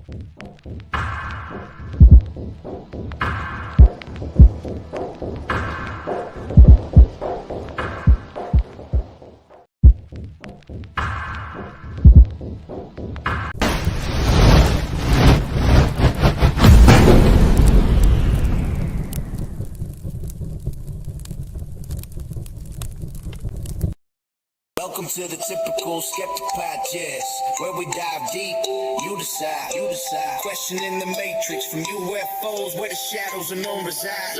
Welcome to the typical skeptic podcast, where we dive deep, you decide, questioning the matrix, from UFOs, where the shadows of known reside,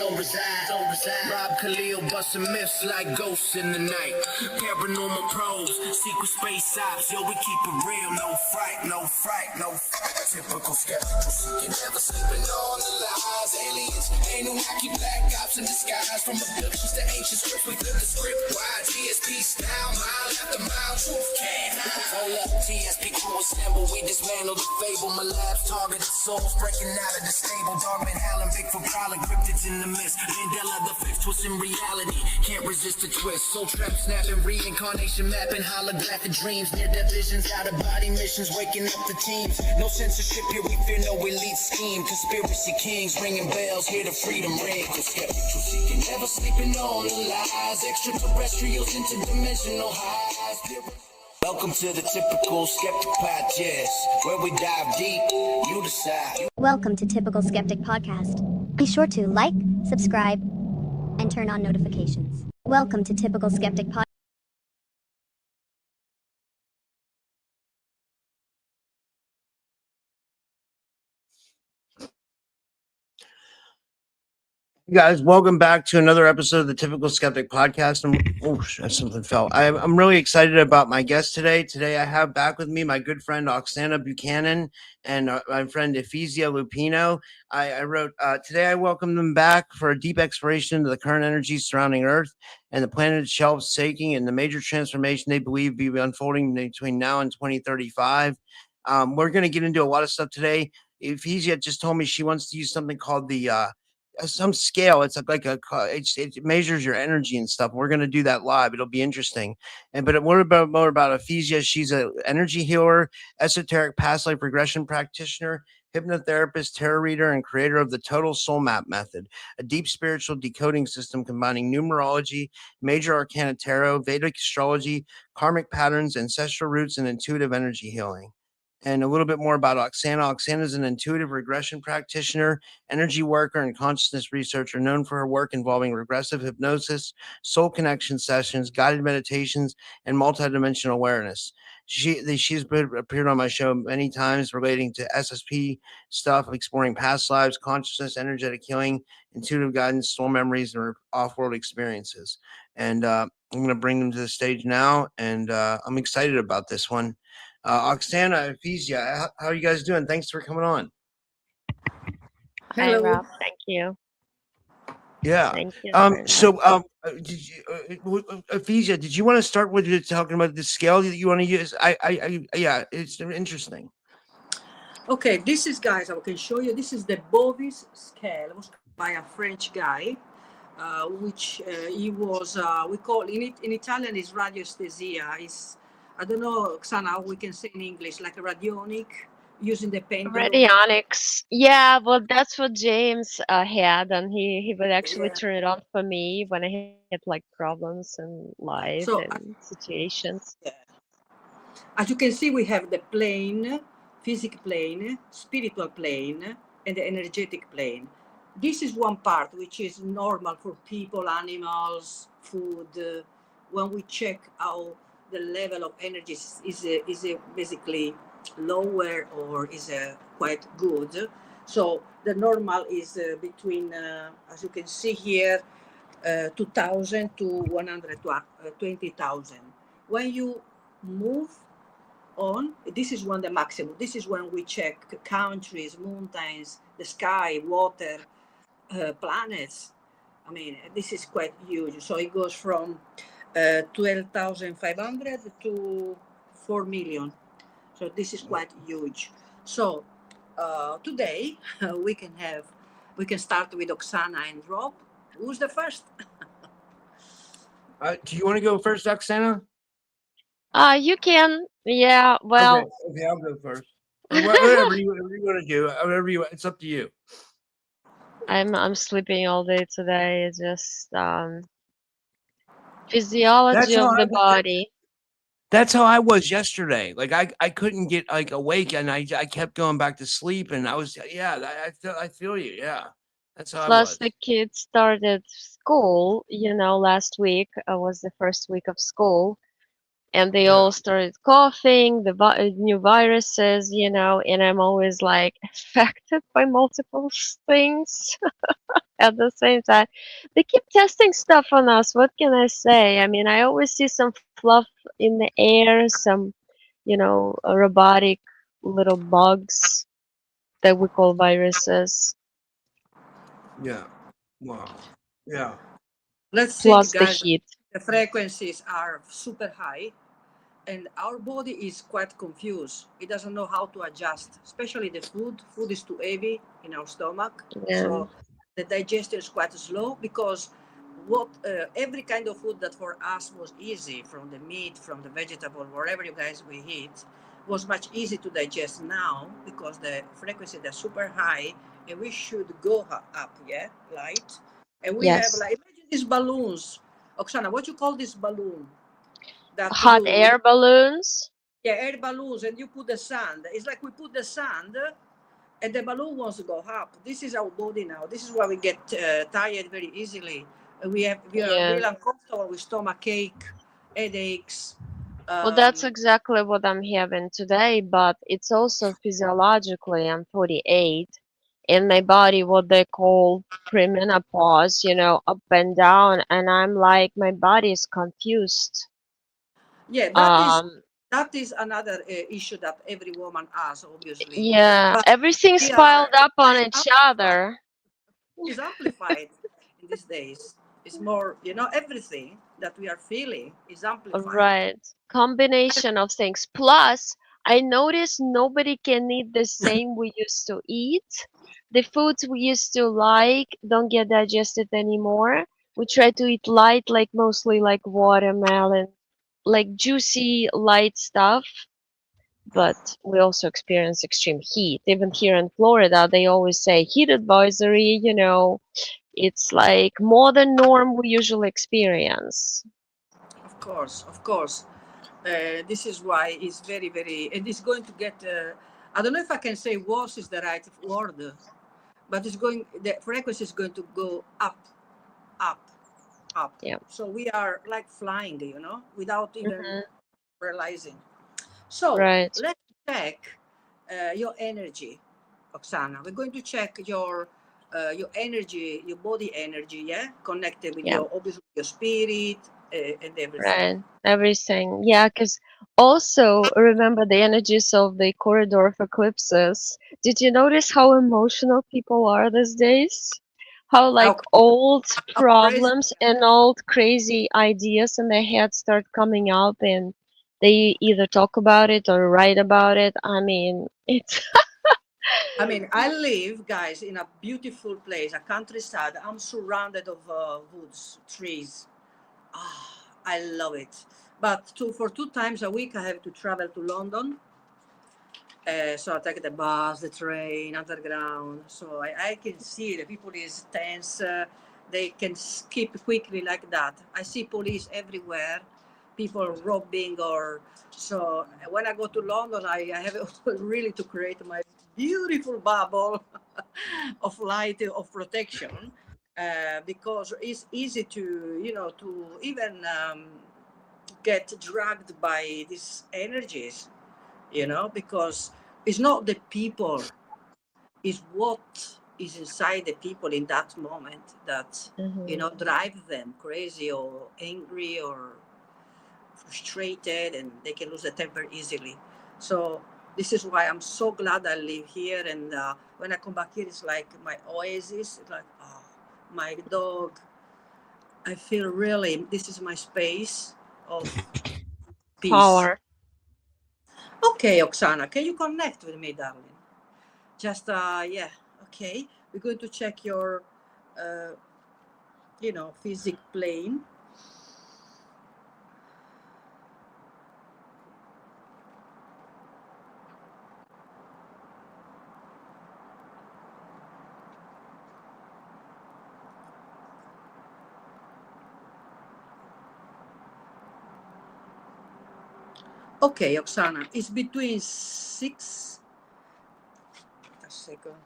Rob Kalil busting myths like ghosts in the night, paranormal pros, secret space ops, yo, we keep it real, no fright, typical skeptical seeking, never sleeping on the lies, aliens, Anunnaki, black ops in disguise, from abductions to ancient scripts, we flip the script wide, TSP style, mile after mile, truth can't hide. Hold up, TSP crew assemble, we dismantle the fable, my lab's targeted souls, breaking out of the stable, Dogman howling, Bigfoot prowling, cryptids in the mist, Mandela the fifth twist in reality, can't resist the twist, soul trap snapping, reincarnation mapping, holographic dreams, near-death visions, out-of-body missions, waking up the teams, no censorship here, we fear no elite scheme, conspiracy kings, ringing bells, hear the freedom ring, cause skeptical seeking, never sleeping on the lies, extraterrestrials, interdimensional highs. Welcome to the typical skeptic podcast, where we dive deep, you decide. Welcome to Typical Skeptic Podcast. Be sure to like, subscribe, and turn on notifications. Welcome to Typical Skeptic Podcast. Guys, welcome back to another episode of the Typical Skeptic Podcast. Something fell. I'm really excited about my guest today. Today I have back with me my good friend Oksana Buchanan and my friend Efisia Lupino. I wrote, today I welcome them back for a deep exploration into the current energies surrounding Earth and the planet itself shaking and the major transformation they believe will be unfolding between now and 2035. We're going to get into a lot of stuff today. Efisia just told me she wants to use something called the some scale. It's like it measures your energy and stuff. We're going to do that live. It'll be interesting. But more about Efisia. She's an energy healer, esoteric past life regression practitioner, hypnotherapist, tarot reader, and creator of the Total Soul Map method, a deep spiritual decoding system combining numerology, major arcana tarot, Vedic astrology, karmic patterns, ancestral roots, and intuitive energy healing. And a little bit more about Oksana. Oksana is an intuitive regression practitioner, energy worker, and consciousness researcher known for her work involving regressive hypnosis, soul connection sessions, guided meditations, and multidimensional awareness. She's appeared on my show many times relating to SSP stuff, exploring past lives, consciousness, energetic healing, intuitive guidance, soul memories, and off-world experiences. And I'm going to bring them to the stage now, and I'm excited about this one. Oksana, Efisia, how are you guys doing? Thanks for coming on. Hi, Rob. Thank you. Yeah. Thank you Did you, Efisia, did you want to start with talking about the scale that you want to use? Yeah, it's interesting. Okay, this is, guys, I can show you. This is the BOVIS scale. It was by a French guy, which he was, we call in Italian is radiesthesia. Is, I don't know, Oksana, how we can say in English, like a radionic, using the pendulum. Radionics. Yeah, well, that's what James had, and he would actually turn it on for me when I had like problems in life and situations. Yeah. As you can see, we have the plane, physical plane, spiritual plane, and the energetic plane. This is one part which is normal for people, animals, food. When we check how the level of energy is basically lower or is quite good. So the normal is between, as you can see here, 2,000 to 120,000. When you move on, this is when the maximum. This is when we check countries, mountains, the sky, water, planets. I mean, this is quite huge. So it goes from 12,500 to 4 million. So this is quite huge. So today we can start with Oksana and Rob. Who's the first? Do you want to go first, Oksana? You can. Yeah. Well. Okay, I'll go first. whatever you want to do, whatever you. It's up to you. I'm sleeping all day today. It's just physiology That's how of I the was. body. That's how I was yesterday. Like I couldn't get like awake, and I kept going back to sleep, and I was I feel you. Yeah, that's how I Plus, was. the kids started school. Last week was the first week of school, and they Yeah, all started coughing, new viruses, and I'm always like affected by multiple things at the same time. They keep testing stuff on us. What can I say? I mean, I always see some fluff in the air, some, robotic little bugs that we call viruses, yeah. Wow. Yeah. Let's think, plus the guys. heat. The frequencies are super high, and our body is quite confused. It doesn't know how to adjust, especially the food. Food is too heavy in our stomach, Yeah. so the digestion is quite slow because what every kind of food that for us was easy, from the meat, from the vegetable, wherever you guys we eat, was much easy to digest now because the frequency they're super high, and we should go up, yeah, light. And we have Yes. like imagine these balloons, Oksana. What you call this balloon that Hot you air balloons. yeah, air balloons, and you put the sand. It's like we put the sand, and the balloon wants to go up. This is our body now. This is why we get tired very easily. We are Yeah. really uncomfortable with stomach ache, headaches. Well, that's Um, exactly what I'm having today, but it's also physiologically, I'm 48, and my body, what they call premenopause, up and down, and I'm like, my body is confused. yeah, Um, that is another issue that every woman has, obviously. yeah, But everything's we are piled up on like each amplified. other. Is amplified in these days. It's more, everything that we are feeling is amplified. Right. Combination of things. Plus, I notice nobody can eat the same we used to eat. The foods we used to like don't get digested anymore. We try to eat light, like mostly like watermelon, like juicy, light stuff. But we also experience extreme heat. Even here in Florida, they always say heat advisory, it's like more than norm we usually experience. Of course, of course. This is why it's very, very, and it's going to get. I don't know if I can say worse is the right word, but the frequency is going to go up, up, up. Yeah. So we are like flying, without even Hmm. realizing. So Right. let's check your energy, Oksana. We're going to check your energy, your body energy, yeah, connected with Yeah. your obviously your spirit and everything. Right. Everything. Yeah, because also remember the energies of the corridor of eclipses. Did you notice how emotional people are these days? How like How old how crazy! problems and old crazy ideas in their head start coming up and they either talk about it or write about it. I mean, it's I mean, I live, guys, in a beautiful place, a countryside. I'm surrounded of woods, trees. Ah, I love it. But for 2 times a week, I have to travel to London. So I take the bus, the train, underground. So I can see the people is tense. They can skip quickly like that. I see police everywhere, people robbing or so. When I go to London, I have really to create my beautiful bubble of light of protection because it's easy to to even get dragged by these energies, because it's not the people, it's what is inside the people in that moment that, Mhm. drive them crazy or angry or frustrated, and they can lose their temper easily. So this is why I'm so glad I live here. And when I come back here, it's like my oasis. It's like, oh, my dog. I feel really, this is my space of peace. Power. Okay, Oksana, can you connect with me, darling? Just yeah, okay, we're going to check your uh, physic plane. Okay, Oksana, it's between 6. A second.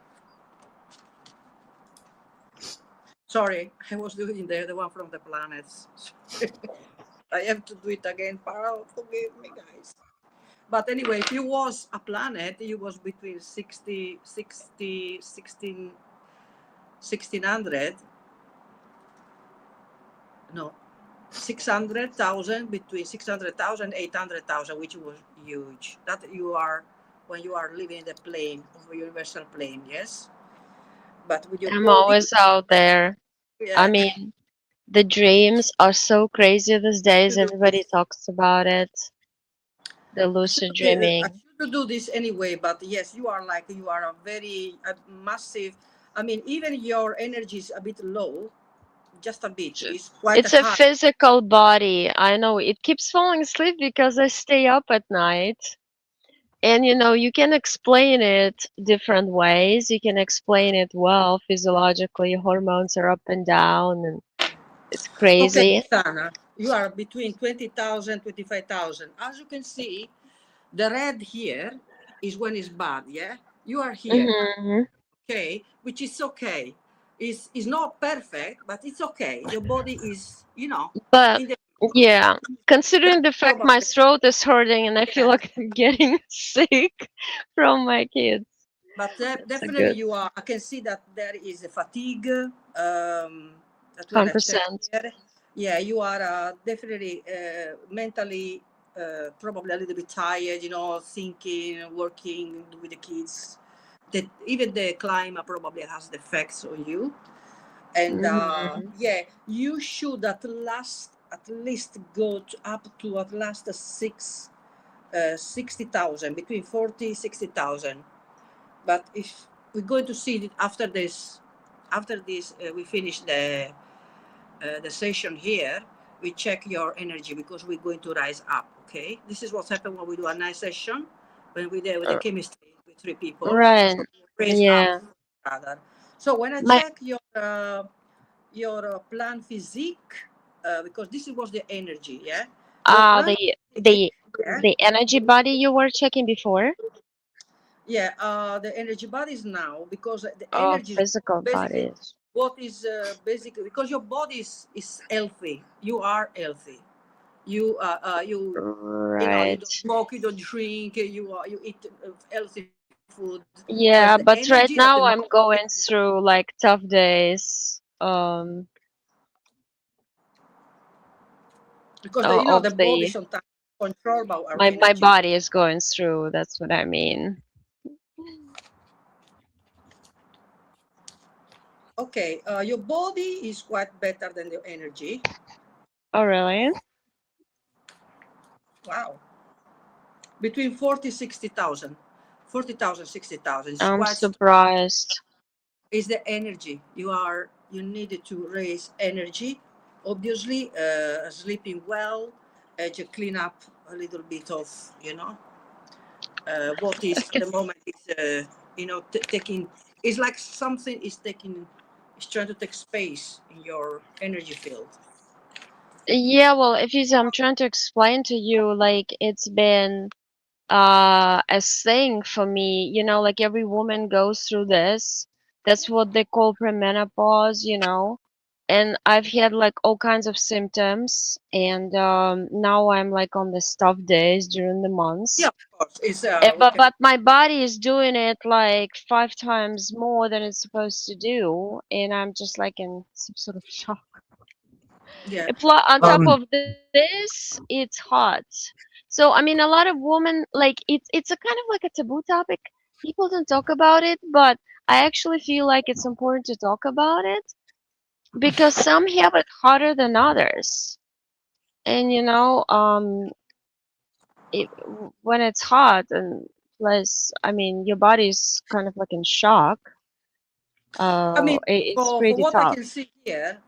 Sorry, I was doing the one from the planets. I have to do it again. Forgive me, guys. But anyway, if you was a planet, you was between 1600. No, 600,000, between 600,000, 800,000, which was huge. That you are, when you are living in the plane of a universal plane, yes? But with your I'm body, always out there. I yeah, mean, the dreams are so crazy these days. to do Everybody this. talks about it. The I should, lucid I dreaming. should do this anyway, but yes, you are a very massive. I mean, even your energy is a bit low, just a bit. It's quite It's a high. physical body. I know it keeps falling asleep because I stay up at night. And you can explain it different ways. You can explain it well physiologically. Hormones are up and down, and it's Okay, crazy. Sana, you are between 20,000, 25,000. As you can see, the red here is when it's bad, yeah? You are here, Hmm. okay? Which is okay. It's not perfect, but it's okay. Your body is, But in the yeah, considering that's the fact my probably, throat is hurting and I feel yeah. like I'm getting sick from my kids. But It's a definitely good you are, I can see that there is a fatigue. That when I check 100%. here, yeah, you are definitely mentally probably a little bit tired, thinking, working with the kids. That even the climate probably has the effects on you. And Hmm. yeah, you should at least go up to at least 60,000, between 40, 60,000. But if we're going to see it after this we finish the session here, we check your energy because we're going to rise up. Okay, this is what happens when we do a nice session, when we do with the chemistry with 3 people. Right. So we raise up Yeah. rather. So when I My check your plan physique, because this was the energy, yeah, your uh plan the physique, the yeah. the energy body you were checking before? Yeah, the energy bodies now, because the Oh, energy is physical basically bodies. what is basically, because your body is healthy. You are healthy. You Right. don't smoke, you don't drink, you eat healthy food. But the Yeah, but energy at right the now moment, I'm going through like tough days because the of body the sometimes control about our my energy. body is going through, that's what I mean. Okay, your body is quite better than your energy. Oh, really? Wow, between 40, 60,000, 40,000, 60,000 is I'm quite. surprised. Is the energy you needed to raise energy, obviously, sleeping well, to clean up a little bit of what is at the moment is taking, it's like something is trying to take space in your energy field. Yeah, well, if you I'm trying to explain to you, like it's been a thing for me, like every woman goes through this. That's what they call premenopause. And I've had like all kinds of symptoms, and now I'm like on the tough days during the Yeah, months. of course, it's we But can. but my body is doing it like 5 times more than it's supposed to do, and I'm just like in some sort of shock. Yeah, On top Um, of this, it's hot. So I mean, a lot of women like it's a kind of like a taboo topic. People don't talk about it, but I actually feel like it's important to talk about it because some have it harder than others. And when it's hot and plus, I mean, your body's kind of like in shock. I mean, It's for pretty what I tough. can see here,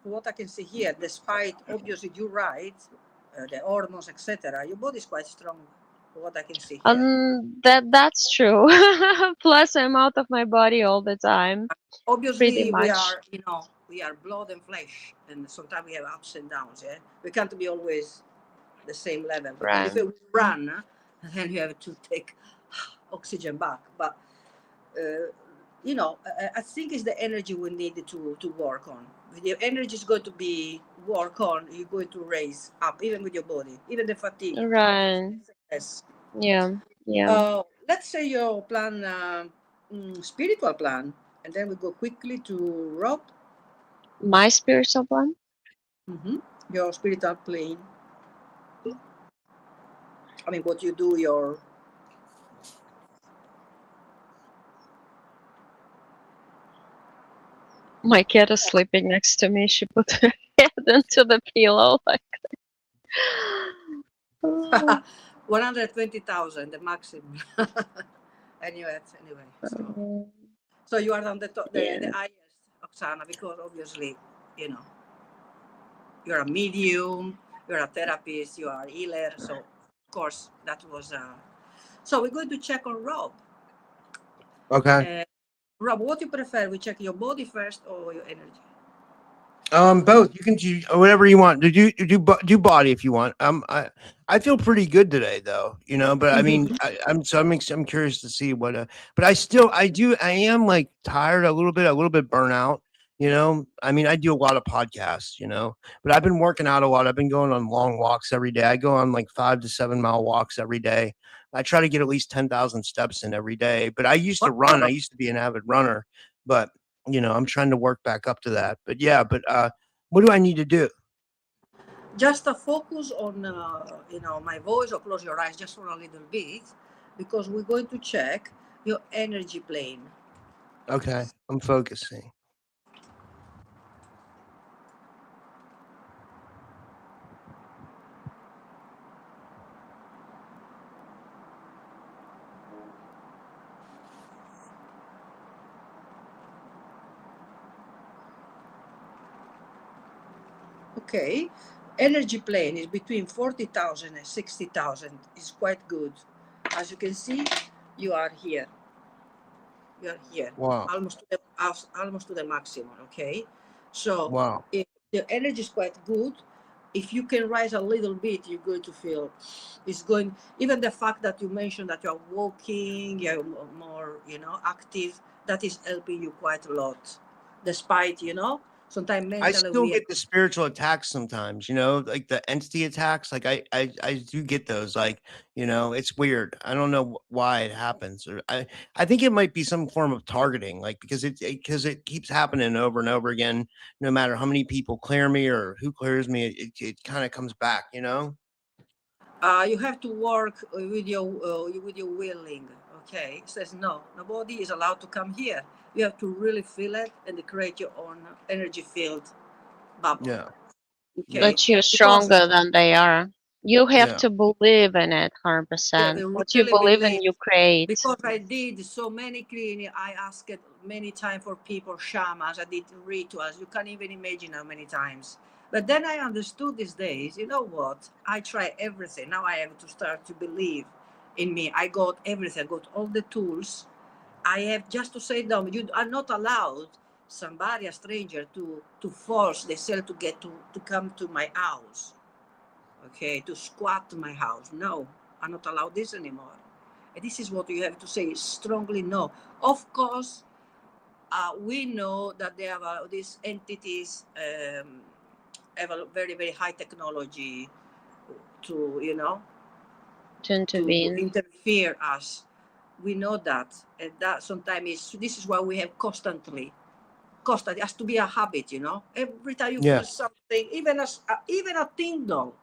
despite obviously you're right, the hormones, etc., your body is quite strong. For what I can see here, That's true. Plus, I'm out of my body all the time, pretty obviously much. we are blood and flesh, and sometimes we have ups and downs. Yeah, we can't be always the same level, because if Right. we run, and then you have to take oxygen back. But you know, I think it's the energy we need to work on. With your energy is going to be work on, you're going to raise up, even with your body, even the fatigue. Right. Yes. Yeah. Yeah. Let's say your plan, spiritual plan, and then we go quickly to Rob. My spiritual plan. Your spiritual plane. I mean, what you do, your My cat is sleeping next to me. She put her head into the pillow. Like, 120,000, the maximum. Anyway, so you are on the top, yeah. the highest, Oksana, because obviously, you know, you're a medium, you're a therapist, you are a healer. So, of course, that was. So we're going to check on Rob. Okay. Rob, what do you prefer? We check your body first or your energy? Both. You can do whatever you want. Do body if you want. I feel pretty good today though, you know. But I mean, I'm curious to see what. But I am like tired a little bit burnout. You know, I mean, I do a lot of podcasts, you know, but I've been working out a lot. I've been going on long walks every day. I go on like 5 to 7 mile walks every day. I try to get at least 10,000 steps in every day. But I used to run. I used to be an avid runner, but you know, I'm trying to work back up to that. But yeah, what do I need to do? Just a focus on, you know, my voice, or close your eyes just for a little bit, because we're going to check your energy plane. Okay, I'm focusing. Okay, energy plane is between 40,000 and 60,000. Is quite good. As you can see, you are here. You are here, Wow. almost to the maximum. Okay, so Wow. if the energy is quite good, if you can rise a little bit, you're going to feel it's going. Even the fact that you mentioned that you're walking, you're more, you know, active, that is helping you quite a lot. Despite, you know, sometimes I mentally still we get the spiritual attacks sometimes, you know, like the entity attacks. Like I do get those. Like, you know, it's weird. I don't know why it happens. Or I think it might be some form of targeting, like because it keeps happening over and over again. No matter how many people clear me or who clears me, it kind of comes back, you know. you have to work with your willing. Okay, it says no, nobody is allowed to come here. You have to really feel it and create your own energy field bubble. Yeah. Yeah. Okay, That you're because stronger than they are. You have Yeah. to believe in it 100%. What you really believe in, believe, you create. because I did so many cleaning. I asked it many times for people, shamans. I did rituals. You can't even imagine how many times. But then I understood these days, you know what? I try everything. Now I have to start to believe in me. I got everything. I got all the tools. I have just to say, no, you are not allowed somebody, a stranger, to force themselves to get to come to my house. Okay, to squat to my house. No, I'm not allowed this anymore. And this is what you have to say strongly no. Of course, we know that there are these entities have a very, very high technology to, you know, To to intervene. interfere us. We know that. And that sometimes this is why we have constantly. It has to be a habit, you know. Every time you Yeah. feel something, even a tingle,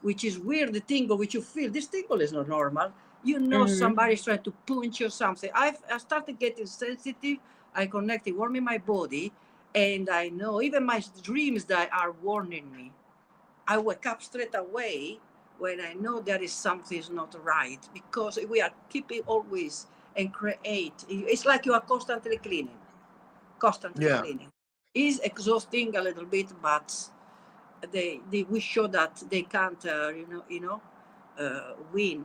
which is weird, the tingle which you feel, this tingle is not normal. You know Hmm. somebody's trying to punch you something. I started getting sensitive. I connected, warming my body, and I know even my dreams that are warning me. I wake up straight away when I know there is something is not right, because we are keeping always and create. It's like you are constantly cleaning, constantly Yeah. cleaning. It's exhausting a little bit, but we show that they can't, win.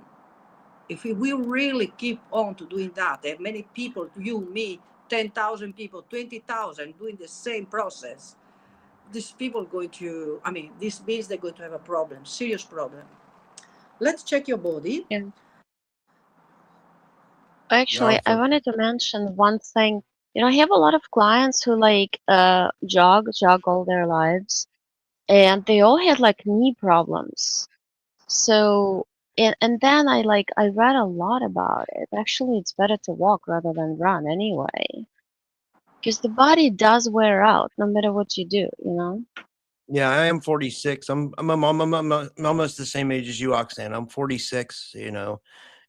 If we really keep on to doing that, and many people, you, me, 10,000 people, 20,000 doing the same process, these people going to, this means they're going to have a problem, serious problem. Let's check your body. Yeah. Actually, I For wanted to mention one thing. I have a lot of clients who like jog all their lives, and they all had like knee problems. So, and then I read a lot about it. Actually, it's better to walk rather than run anyway, because the body does wear out no matter what you do. yeah, I am 46. I'm almost the same age as you, Oksana. I'm 46,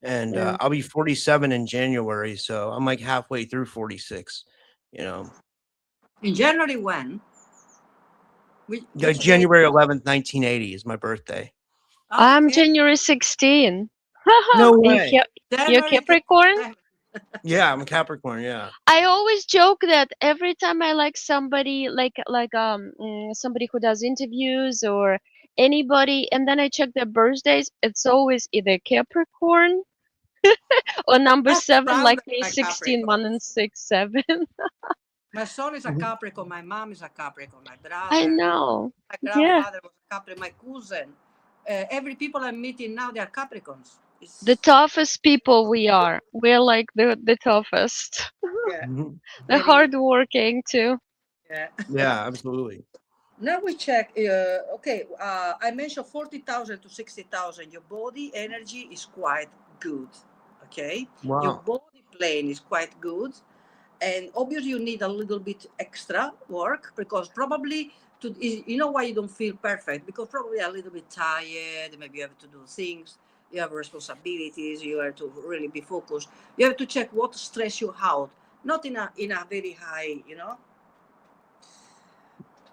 and Mm. I'll be 47 in January. So I'm like halfway through 46, you know. In January when? Yeah, Which day? January 11th, 1980 is my birthday. I'm Okay. January 16. No You way. you're January Capricorn? 27. Yeah, I'm a Capricorn. Yeah. I always joke that every time I like somebody somebody who does interviews or anybody, and then I check their birthdays, it's always either Capricorn or number I'm 7 proud like of me, my 16, 1 Capricorns. and 6, 7. My son is a Mhm. Capricorn. My mom is a Capricorn. My I brother, know. my Yeah. grandfather was a Capricorn. My cousin. Every people I'm meeting now, they are Capricorns. The It's toughest people we are. We're like the toughest. yeah, Mhm. The very hardworking too. yeah. Yeah, absolutely. Now we check. Okay, I mentioned 40,000 to 60,000. Your body energy is quite good. Okay, your Wow. body plane is quite good, and obviously you need a little bit extra work because probably you know why you don't feel perfect because probably a little bit tired. Maybe you have to do things. You have responsibilities. You have to really be focused. You have to check what stress you out. Not in a very high, you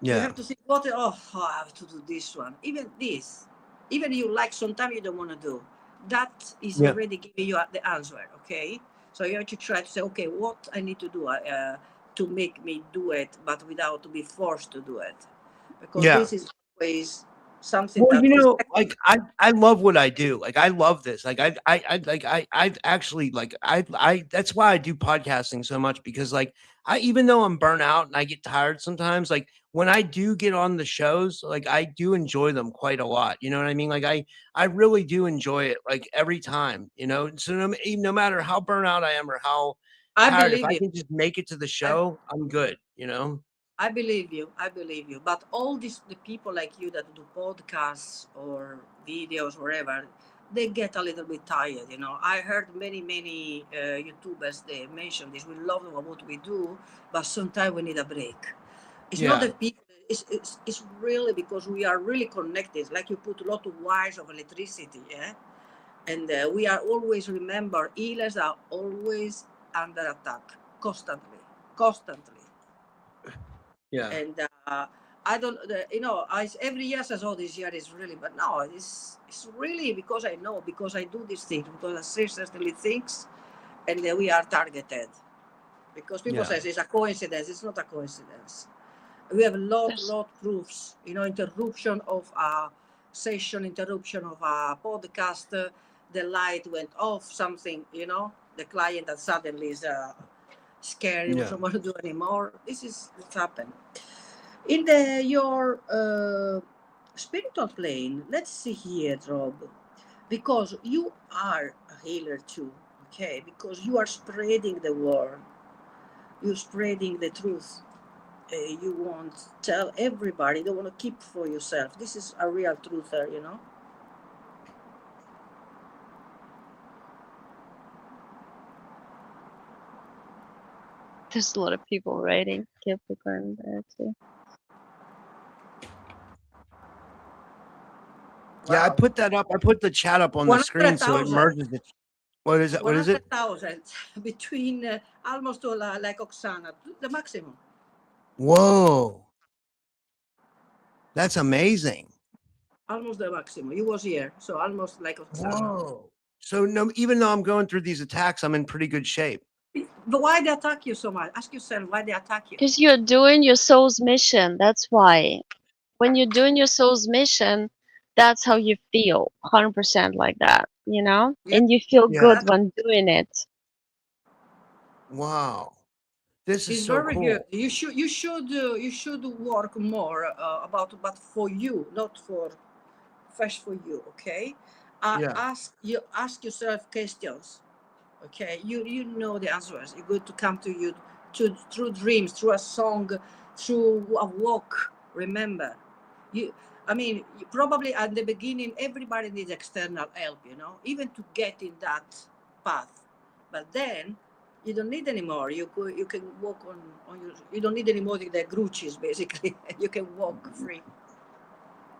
Yeah. have to think what I have to do this one, even this, even you like sometimes you don't want to do that is Yeah. already giving you the answer. Okay, so you have to try to say, okay, what I need to do to make me do it but without to be forced to do it, because Yeah. this is always something Well, that is like I love what I do. Like I love this. Like I actually like I that's why I do podcasting so much because like I even though I'm burnt out and I get tired sometimes, like when I do get on the shows, like I do enjoy them quite a lot. You know what I mean? Like I really do enjoy it like every time, So no matter how burnt out I am or how I tired, if believe I you. can just make it to the I, show, I'm good. I believe you. I believe you. But all these the people like you that do podcasts or videos, wherever, they get a little bit tired. I heard many YouTubers they mention this. We love what we do, but sometimes we need a break. It's not Yeah. the people. It's really because we are really connected. Like you put a lot of wires of electricity, yeah. And we are always remember healers are always under attack, constantly. Yeah. And I don't, every year says, "Oh, this year is really," but no, it's really because I know, because I do these things, because I say certainly things, and we are targeted. Because people Yeah. say it's a coincidence. It's not a coincidence. We have a lot, There's proofs. Interruption of a session, interruption of a podcast. The light went off. Something. The client that suddenly is scared. He Yeah. doesn't want to do anymore. This is what happened. In your spiritual plane, let's see here, Rob, because you are a healer too, okay? Because you are spreading the word, you're spreading the truth. You want to tell everybody, you don't want to keep for yourself. This is a real truther. there's a lot of people writing Capricorn there too. Yeah, I Wow. put that up. I put the chat up on the screen so it 100,000. merges it. What is it? What is it? 100,000 between almost to like Oksana, the maximum. Whoa, that's amazing. Almost the maximum. You was here, so almost like Oksana. Whoa. So no, even though I'm going through these attacks, I'm in pretty good shape. But why they attack you so much? Ask yourself why they attack you. Because you're doing your soul's mission. That's why. When you're doing your soul's mission, that's how you feel. 100% like that. Yeah, And you feel Yeah. good that's when doing it. Wow. This is it's so very good. cool. You should work more about, but for you, not for fresh for you. Okay, Yeah. ask yourself questions. Okay, you know the answers. You're going to come to you through dreams, through a song, through a walk. Remember, you. I mean, probably at the beginning, everybody needs external help. Even to get in that path. But then, you don't need anymore. You can walk on your. You don't need anymore the gruches, basically. You can walk free.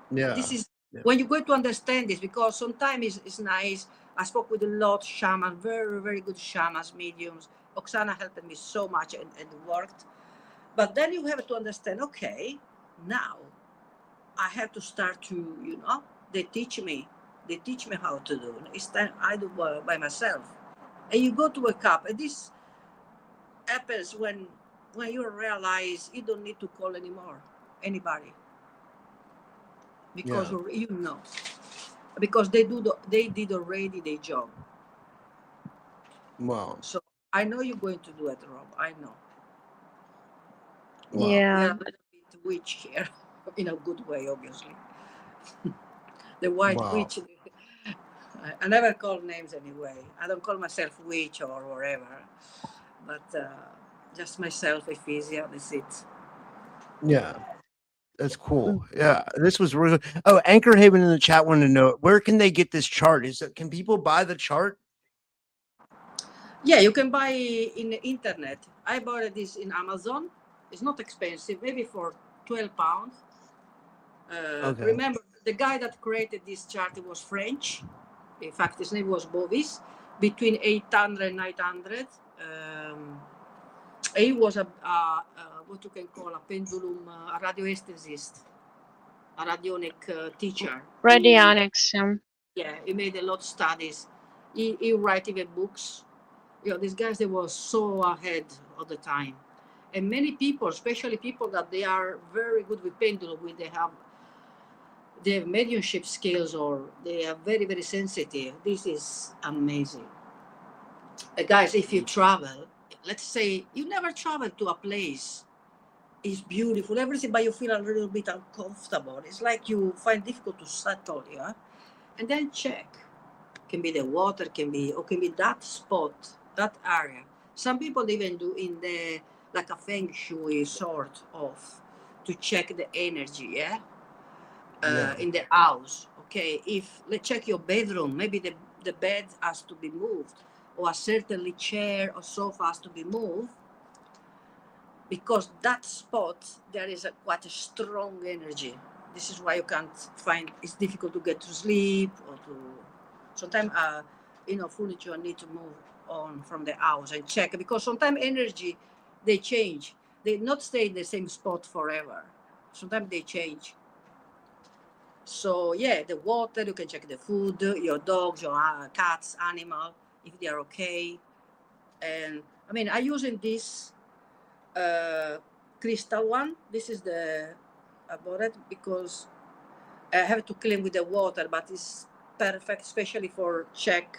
Yeah. This is Yeah. when you're going to understand this, because sometimes it's nice. I spoke with a lot of shamans, very, very good shamans, mediums. Oksana helped me so much and it worked. But then you have to understand, okay, now I have to start to, they teach me. They teach me how to do. It's time I do by myself. And you go to wake up. And this happens when you realize you don't need to call anymore anybody. Because because they did already their job. Wow. So I know you're going to do it, Rob. I know. Wow. We Yeah. are a little bit witch here, in a good way, obviously. The white Wow. witch. I never call names anyway. I don't call myself witch or whatever, but just myself, Efisia. That's it. Yeah. That's cool. Yeah, this was really. Oh, Anchor Haven in the chat wanted to know where can they get this chart? Can people buy the chart? Yeah, you can buy in the internet. I bought this in Amazon. It's not expensive, maybe for £12. Okay. Remember, the guy that created this chart was French. In fact, his name was BOVIS. Between 800 and 900, he was a what you can call a pendulum, a radioesthesist, a radionic teacher. Radionics. Yeah, he made a lot of studies. He write even books. These guys, they were so ahead of the time. And many people, especially people that they are very good with pendulum, when they have mediumship skills or they are very, very sensitive. This is amazing. Guys, if you travel, let's say you never travel to a place, it's beautiful, everything, but you feel a little bit uncomfortable. It's like you find difficult to settle, yeah? And then check. Can be the water, can be that spot, that area. Some people even do in the, like a feng shui sort of, to check the energy, yeah? In the house. Okay, if let's check your bedroom, maybe the bed has to be moved, or a certainly chair or sofa has to be moved, because that spot there is quite a strong energy. This is why you can't find, it's difficult to get to sleep, or to sometimes furniture need to move on from the house and check, because sometimes energy, they change, they not stay in the same spot forever, sometimes they change. So yeah, the water, you can check the food, your dogs, your cats, animal, if they are okay. And I mean, I'm using this crystal one. This is I bought it because I have to clean with the water, but it's perfect, especially for check,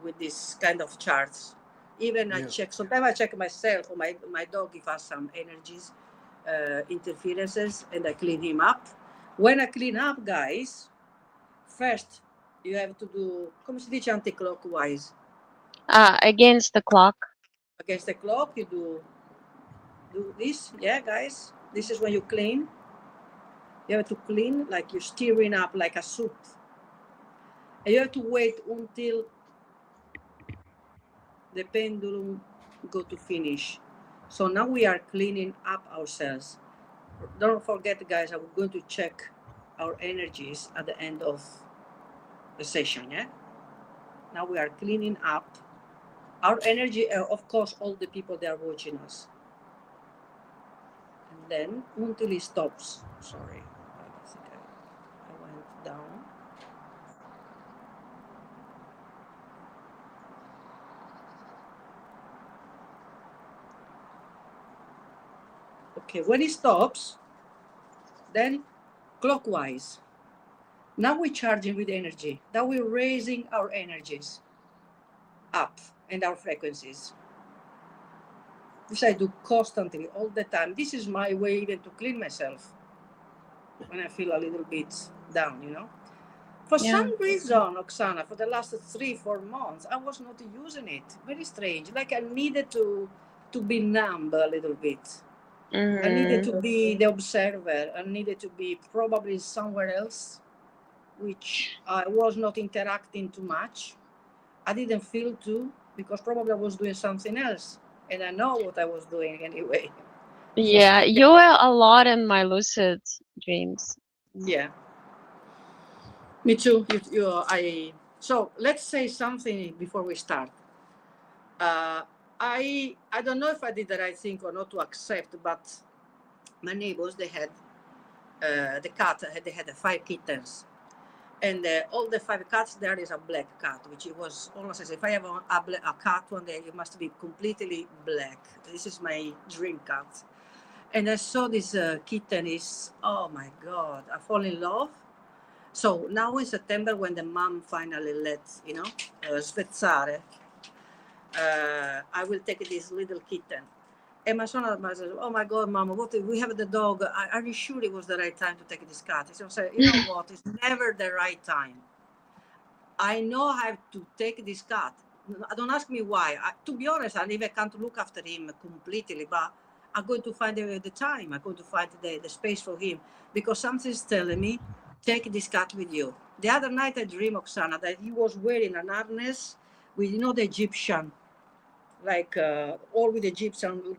with this kind of charts. Even I check, sometimes I check myself or my dog if has some energies, interferences, and I clean him up. When I clean up, guys, first you have to do, come si dice anti-clockwise? Against the clock. Against the clock, you do this, yeah, guys. This is when you clean. You have to clean like you're stirring up like a soup. And you have to wait until the pendulum go to finish. So now we are cleaning up ourselves. Don't forget, guys, I'm going to check our energies at the end of the session, yeah? Now we are cleaning up our energy, of course, all the people that are watching us. And then until it stops. Sorry, I think I went down. Okay, when it stops, then clockwise. Now we're charging with energy. Now we're raising our energies up and our frequencies. This I do constantly, all the time. This is my way even to clean myself when I feel a little bit down, For Yeah. some reason, Oksana, for the last 3, 4 months, I was not using it. Very strange. Like I needed to be numb a little bit. I needed Mm-hmm. to be the observer. I needed to be probably somewhere else, which I was not interacting too much. I didn't feel to because probably I was doing something else, and I know what I was doing anyway. So Yeah, yeah, you were a lot in my lucid dreams. yeah. Me too. I. So let's say something before we start. Uh, I don't know if I did the right thing or not to accept, but my neighbors they had the cat. They had 5 kittens, and all the 5 cats there is a black cat, which it was almost as if I have a cat one day, it must be completely black. This is my dream cat. And I saw this kitten is, oh my God, I fall in love. So now in September, when the mom finally lets, svezzare, I will take this little kitten. And my son says, oh my God, Mama, what we have the dog. Are you sure it was the right time to take this cat? So I said, you know what? It's never the right time. I know I have to take this cat. Don't ask me why. To be honest, I even can't look after him completely, but I'm going to find the time. I'm going to find the space for him because something's telling me, take this cat with you. The other night I dreamed, Oksana, that he was wearing an harness with, the Egyptian, like all with Egyptian, all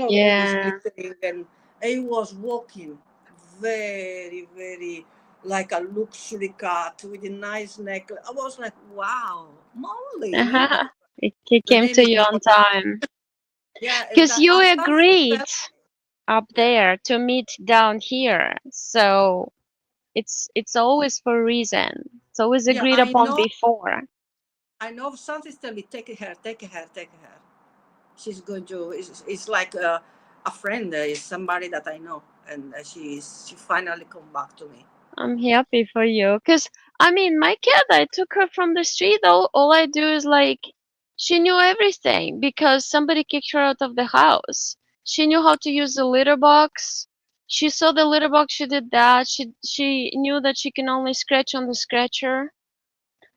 this Yeah. glittering, and he was walking very, very like a luxury cat with a nice necklace. I was like, wow, Molly. He The came name to is you on Molly. time. Yeah, and Because that you something agreed that, up yeah, there to meet down here. So it's always for a reason. It's always yeah. agreed upon before. I know something's telling me, take her, take her, take her. She's going to. It's like a friend. Is somebody that I know, and she finally come back to me. I'm happy for you. Because, I mean, my cat, I took her from the street. All I do is like, she knew everything because somebody kicked her out of the house. She knew how to use the litter box. She saw the litter box, she did that. She knew that she can only scratch on the scratcher.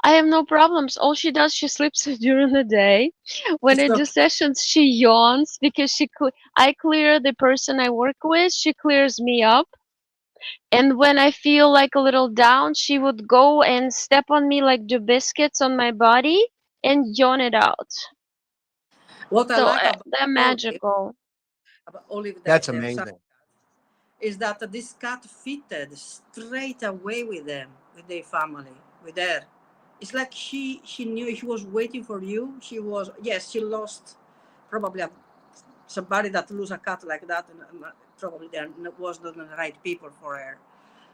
I have no problems. All she does, she sleeps during the day. When I So do sessions, she yawns because I clear the person I work with. She clears me up. And when I feel like a little down, she would go and step on me like do biscuits on my body and yawn it out. what I So like they're magical. about Olive, That's their son, amazing. is that this cat fitted straight away with them, with their family, with her. It's like she knew she was waiting for you. She was, yes, she lost probably somebody that lose a cat like that, and probably there was not the right people for her.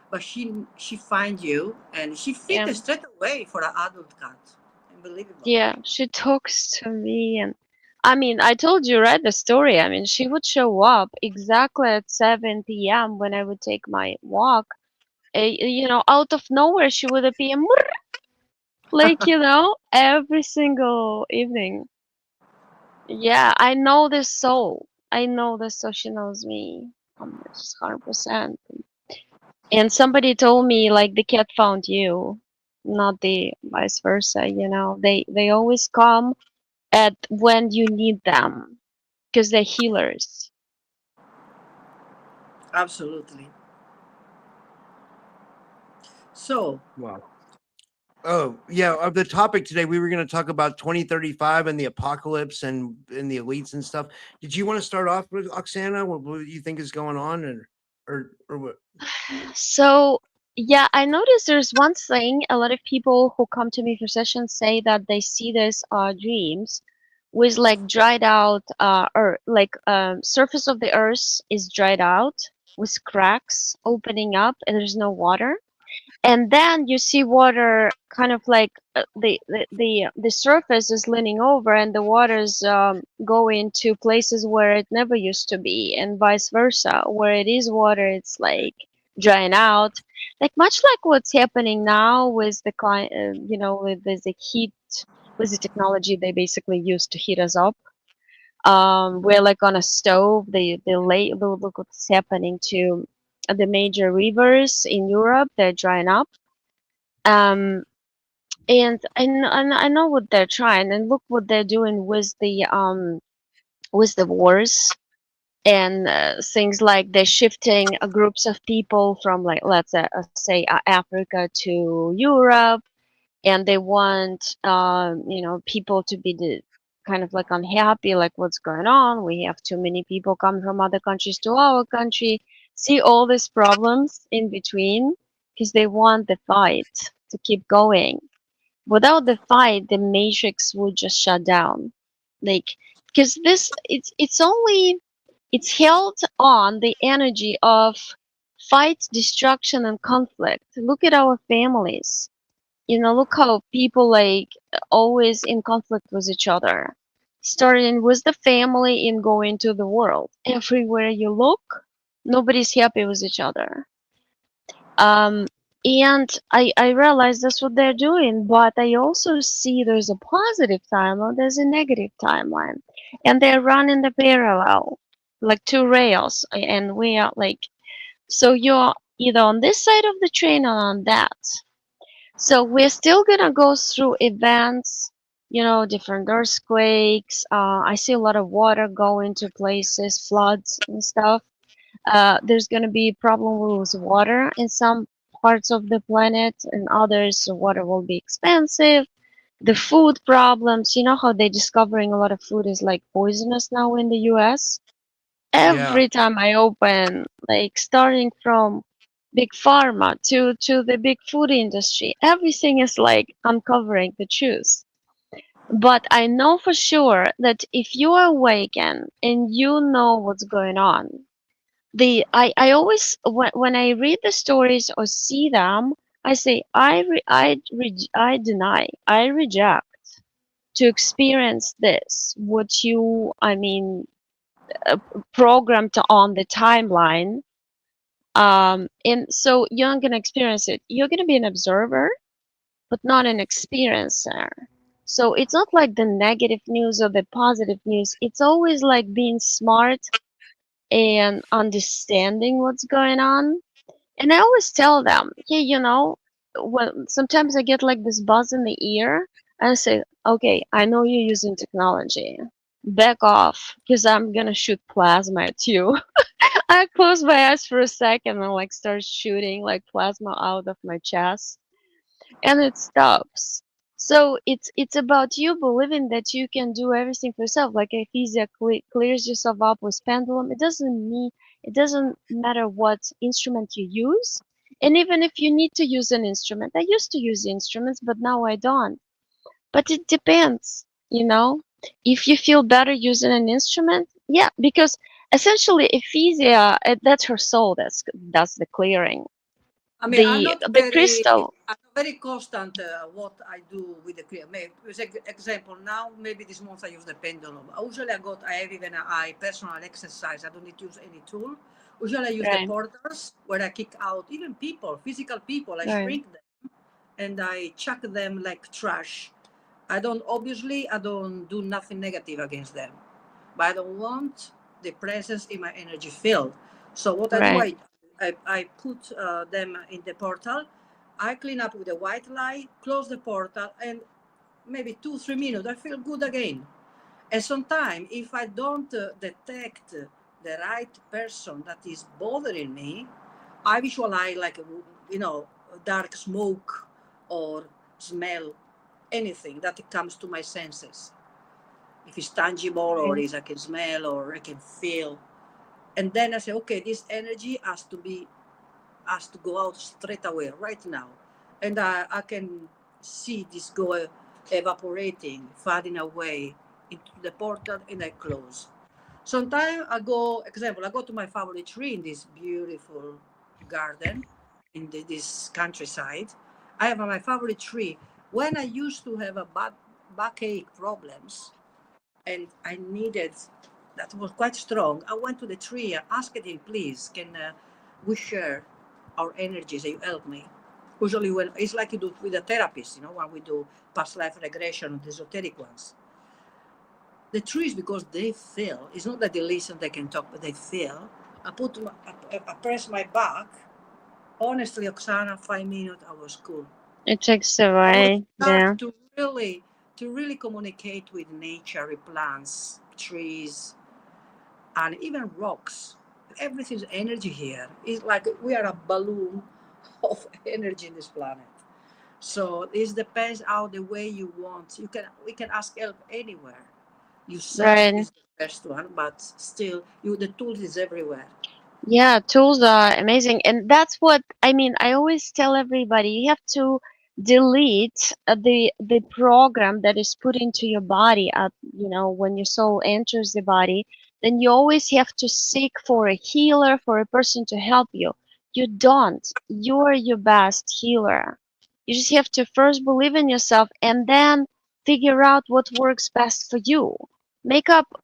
But she find you and she Yeah. fit straight away for an adult cat. Unbelievable. Yeah, she talks to me and I mean, I told you, right, the story. I mean, she would show up exactly at 7 p.m. when I would take my walk. Out of nowhere, she would appear, "Mrr," like, every single evening. Yeah, I know this soul. I know this soul. She knows me. Just 100%. And somebody told me like the cat found you, not the vice versa. They always come at when you need them because they're healers. Absolutely. So Wow. Oh, yeah. Of the topic today, we were going to talk about 2035 and the apocalypse and the elites and stuff. Did you want to start off with Oksana? What do you think is going on, or what? So, yeah, I noticed there's one thing a lot of people who come to me for sessions say that they see this dreams with like dried out or like surface of the earth is dried out with cracks opening up and there's no water, and then you see water kind of like the surface is leaning over and the water's going to places where it never used to be, and vice versa, where it is water it's like drying out, like much like what's happening now with the with the heat, with the technology they basically use to heat us up. We're like on a stove. Look what's happening to the major rivers in Europe. They're drying up. Um, and I know what they're trying, and look what they're doing with the wars and things like they're shifting groups of people from, like, let's say Africa to Europe, and they want people to be kind of like unhappy, like what's going on, we have too many people coming from other countries to our country, see all these problems in between, because they want the fight to keep going. Without the fight, the matrix would just shut down, like, because this it's held on the energy of fight, destruction, and conflict. Look at our families. Look how people, like, always in conflict with each other, starting with the family and going to the world. Everywhere you look, nobody's happy with each other. Um, and I realize that's what they're doing, but I also see there's a positive timeline, there's a negative timeline, and they're running the parallel, like two rails, and we are like, so you're either on this side of the train or on that. So we're still gonna go through events, different earthquakes. I see a lot of water going to places, floods and stuff. There's gonna be a problem with water in some parts of the planet, and others water will be expensive. The food problems, how they're discovering a lot of food is like poisonous now in the US. Yeah. Every time I open, like starting from big pharma to the big food industry, everything is like uncovering the truth. But I know for sure that if you are awakened and you know what's going on, I always, when I read the stories or see them, I say I deny, I reject to experience this, what you, programmed on the timeline. And so you're not going to experience it. You're going to be an observer, but not an experiencer. So it's not like the negative news or the positive news. It's always like being smart and understanding what's going on. And I always tell them, hey, when sometimes I get like this buzz in the ear, and I say, okay, I know you're using technology. Back off, because I'm gonna shoot plasma at you. I close my eyes for a second and like start shooting like plasma out of my chest, and it stops. So it's about you believing that you can do everything for yourself. Like Efisia clears yourself up with pendulum. It doesn't matter what instrument you use. And even if you need to use an instrument, I used to use instruments, but now I don't. But it depends, you know. If you feel better using an instrument, yeah, because essentially Ephesia, that's her soul. That's the clearing. I mean, The crystal, I'm not very constant what I do with the cream. For example, now maybe this month I use the pendulum. Usually I have even I personal exercise. I don't need to use any tool. Usually I use the right, portals where I kick out even people, physical people. I right, shrink them and I chuck them like trash. I don't do nothing negative against them, but I don't want the presence in my energy field. So what I do, right, I put them in the portal. I clean up with a white light, close the portal, and maybe 2 3 minutes, I feel good again. And sometimes, if I don't detect the right person that is bothering me, I visualize like dark smoke or smell anything that comes to my senses. If it's tangible or right, is I can smell or I can feel, and then I say, okay, this energy has to go out straight away right now, and I can see this go evaporating, fading away into the portal, and I close. Sometimes I go to my favorite tree in this beautiful garden in this countryside. I have my favorite tree. When I used to have a backache problems and I needed, that was quite strong, I went to the tree, I asked him, please, can we share our energies? You help me. Usually when it's like you do with a therapist, when we do past life regression, the esoteric ones. The trees, because they feel, it's not that they listen, they can talk, but they feel. I press my back. Honestly, Oksana, 5 minutes, I was cool. It takes And we away. start Yeah. to really communicate with nature, with plants, trees, and even rocks. Everything's energy here. It's like we are a balloon of energy in this planet. So this depends how the way you want. We can ask help anywhere. You self Right. is the first one, but still you the tools is everywhere. Yeah, tools are amazing. And that's what I mean. I always tell everybody you have to delete the program that is put into your body at, when your soul enters the body, then you always have to seek for a healer, for a person to help you. You don't. You're your best healer. You just have to first believe in yourself and then figure out what works best for you.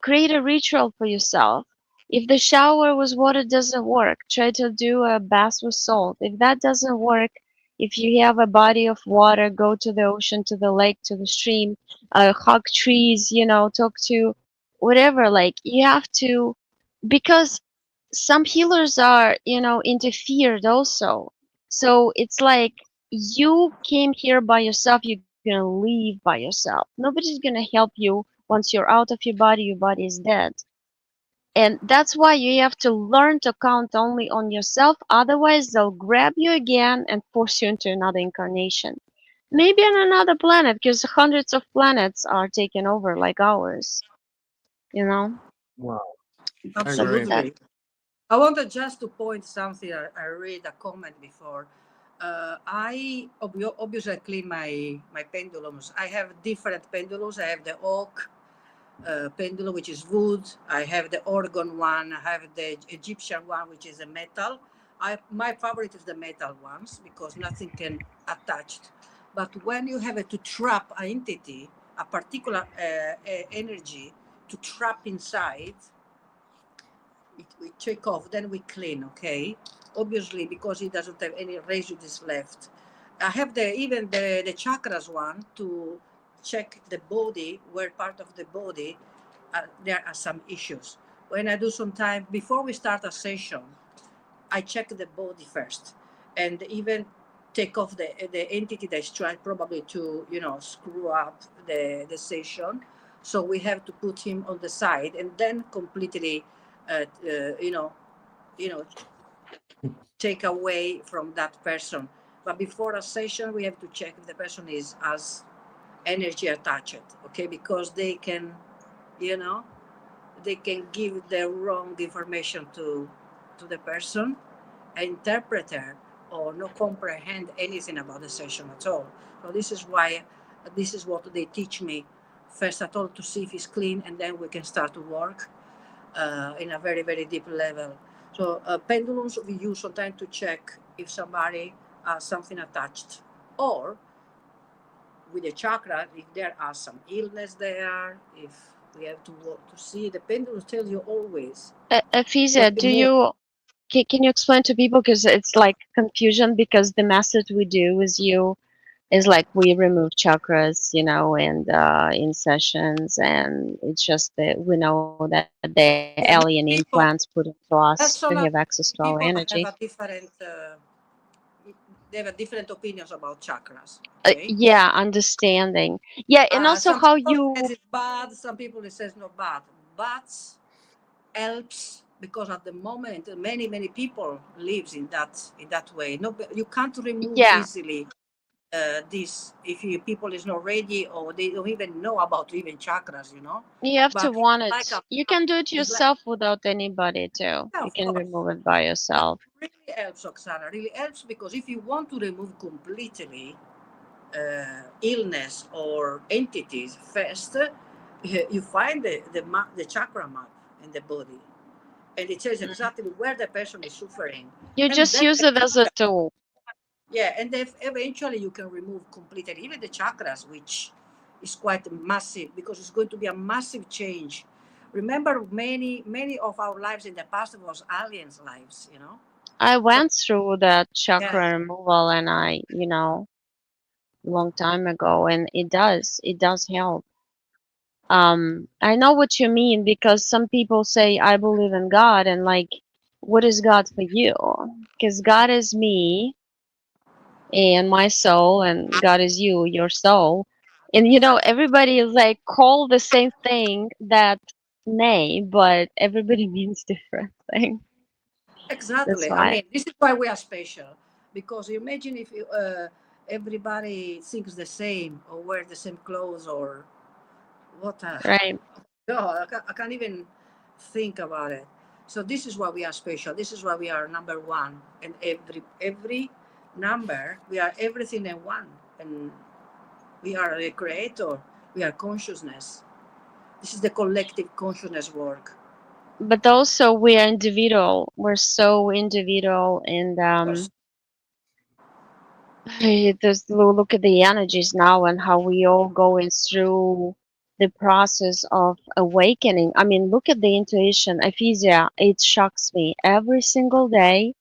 Create a ritual for yourself. If the shower with water doesn't work, try to do a bath with salt. If that doesn't work, if you have a body of water, go to the ocean, to the lake, to the stream, hug trees, talk to whatever. Like, you have to, because some healers are, interfered also. So it's like you came here by yourself, you're gonna leave by yourself. Nobody's gonna help you once you're out of your body is dead. And that's why you have to learn to count only on yourself. Otherwise, they'll grab you again and force you into another incarnation. Maybe on another planet, because hundreds of planets are taken over like ours, you know? Wow, I So agree. that, Absolutely. I wanted just to point something. I read a comment before. Obviously I clean my pendulums. I have different pendulums. I have the oak pendulum, which is wood. I have the organ one. I have the Egyptian one, which is a metal. My favorite is the metal ones because nothing can attach. But when you have to trap an entity, a particular energy to trap inside, we take off, then we clean, okay? Obviously, because it doesn't have any residues left. I have the chakras one to check the body, where part of the body there are some issues. When I do some time, before we start a session, I check the body first and even take off the entity that's trying probably to, screw up the session. So we have to put him on the side and then completely, uh, uh, you know, you know, take away from that person. But before a session, we have to check if the person is as energy attached, okay? Because you know, they can give the wrong information to the person, interpreter, or not comprehend anything about the session at all. So this is what they teach me first at all, to see if it's clean, and then we can start to work in a very, very deep level. So pendulums we use sometimes to check if somebody has something attached, or with the chakra, if there are some illness there, if we have to work to see. The pendulums tell you always when Afisa, you move. can you explain to people, because it's like confusion, because the message we do with you is like we remove chakras, and in sessions, and it's just that we know that the alien Yeah, many implants put people, into us to have access to our personally, energy. people have a different, they have a different opinions about chakras. Okay. Yeah, understanding. Yeah, and also Some how people you. says it's bad. Some people it says not bad. But helps because at the moment many people lives in that way. No, you can't remove Yeah, easily this if people is not ready or they don't even know about even chakras. you have to But it's want it. like a You can do it it's like yourself without anybody too. yeah, You of can course. remove it by But yourself. it really helps, Oksana. Really helps because if you want to remove completely illness or entities first, you find the chakra map in the body, and it says Mm. exactly where the person is suffering, You and just then use it as a tool. yeah, and then eventually you can remove completely even the chakras, which is quite massive because it's going to be a massive change. Remember, many of our lives in the past was aliens' lives. I So went through that yeah, chakra removal, and long time ago, and it does help. I know what you mean, because some people say I believe in God, and like, what is God for you? Because God is me, and my soul, and God is you, your soul. And everybody is like call the same thing that name, but everybody means different thing. That's Exactly. I why. mean, this is why we are special. Because imagine if everybody thinks the same or wear the same clothes or what. Right. No, I can't even think about it. So this is why we are special. This is why we are number one. And every number, we are everything in one. And we are a creator. We are consciousness. This is the collective consciousness work. But also we are individual. We're so individual, and Yes. just look at the energies now and how we all going through the process of awakening. I mean, look at the intuition, Efisia. It shocks me every single day.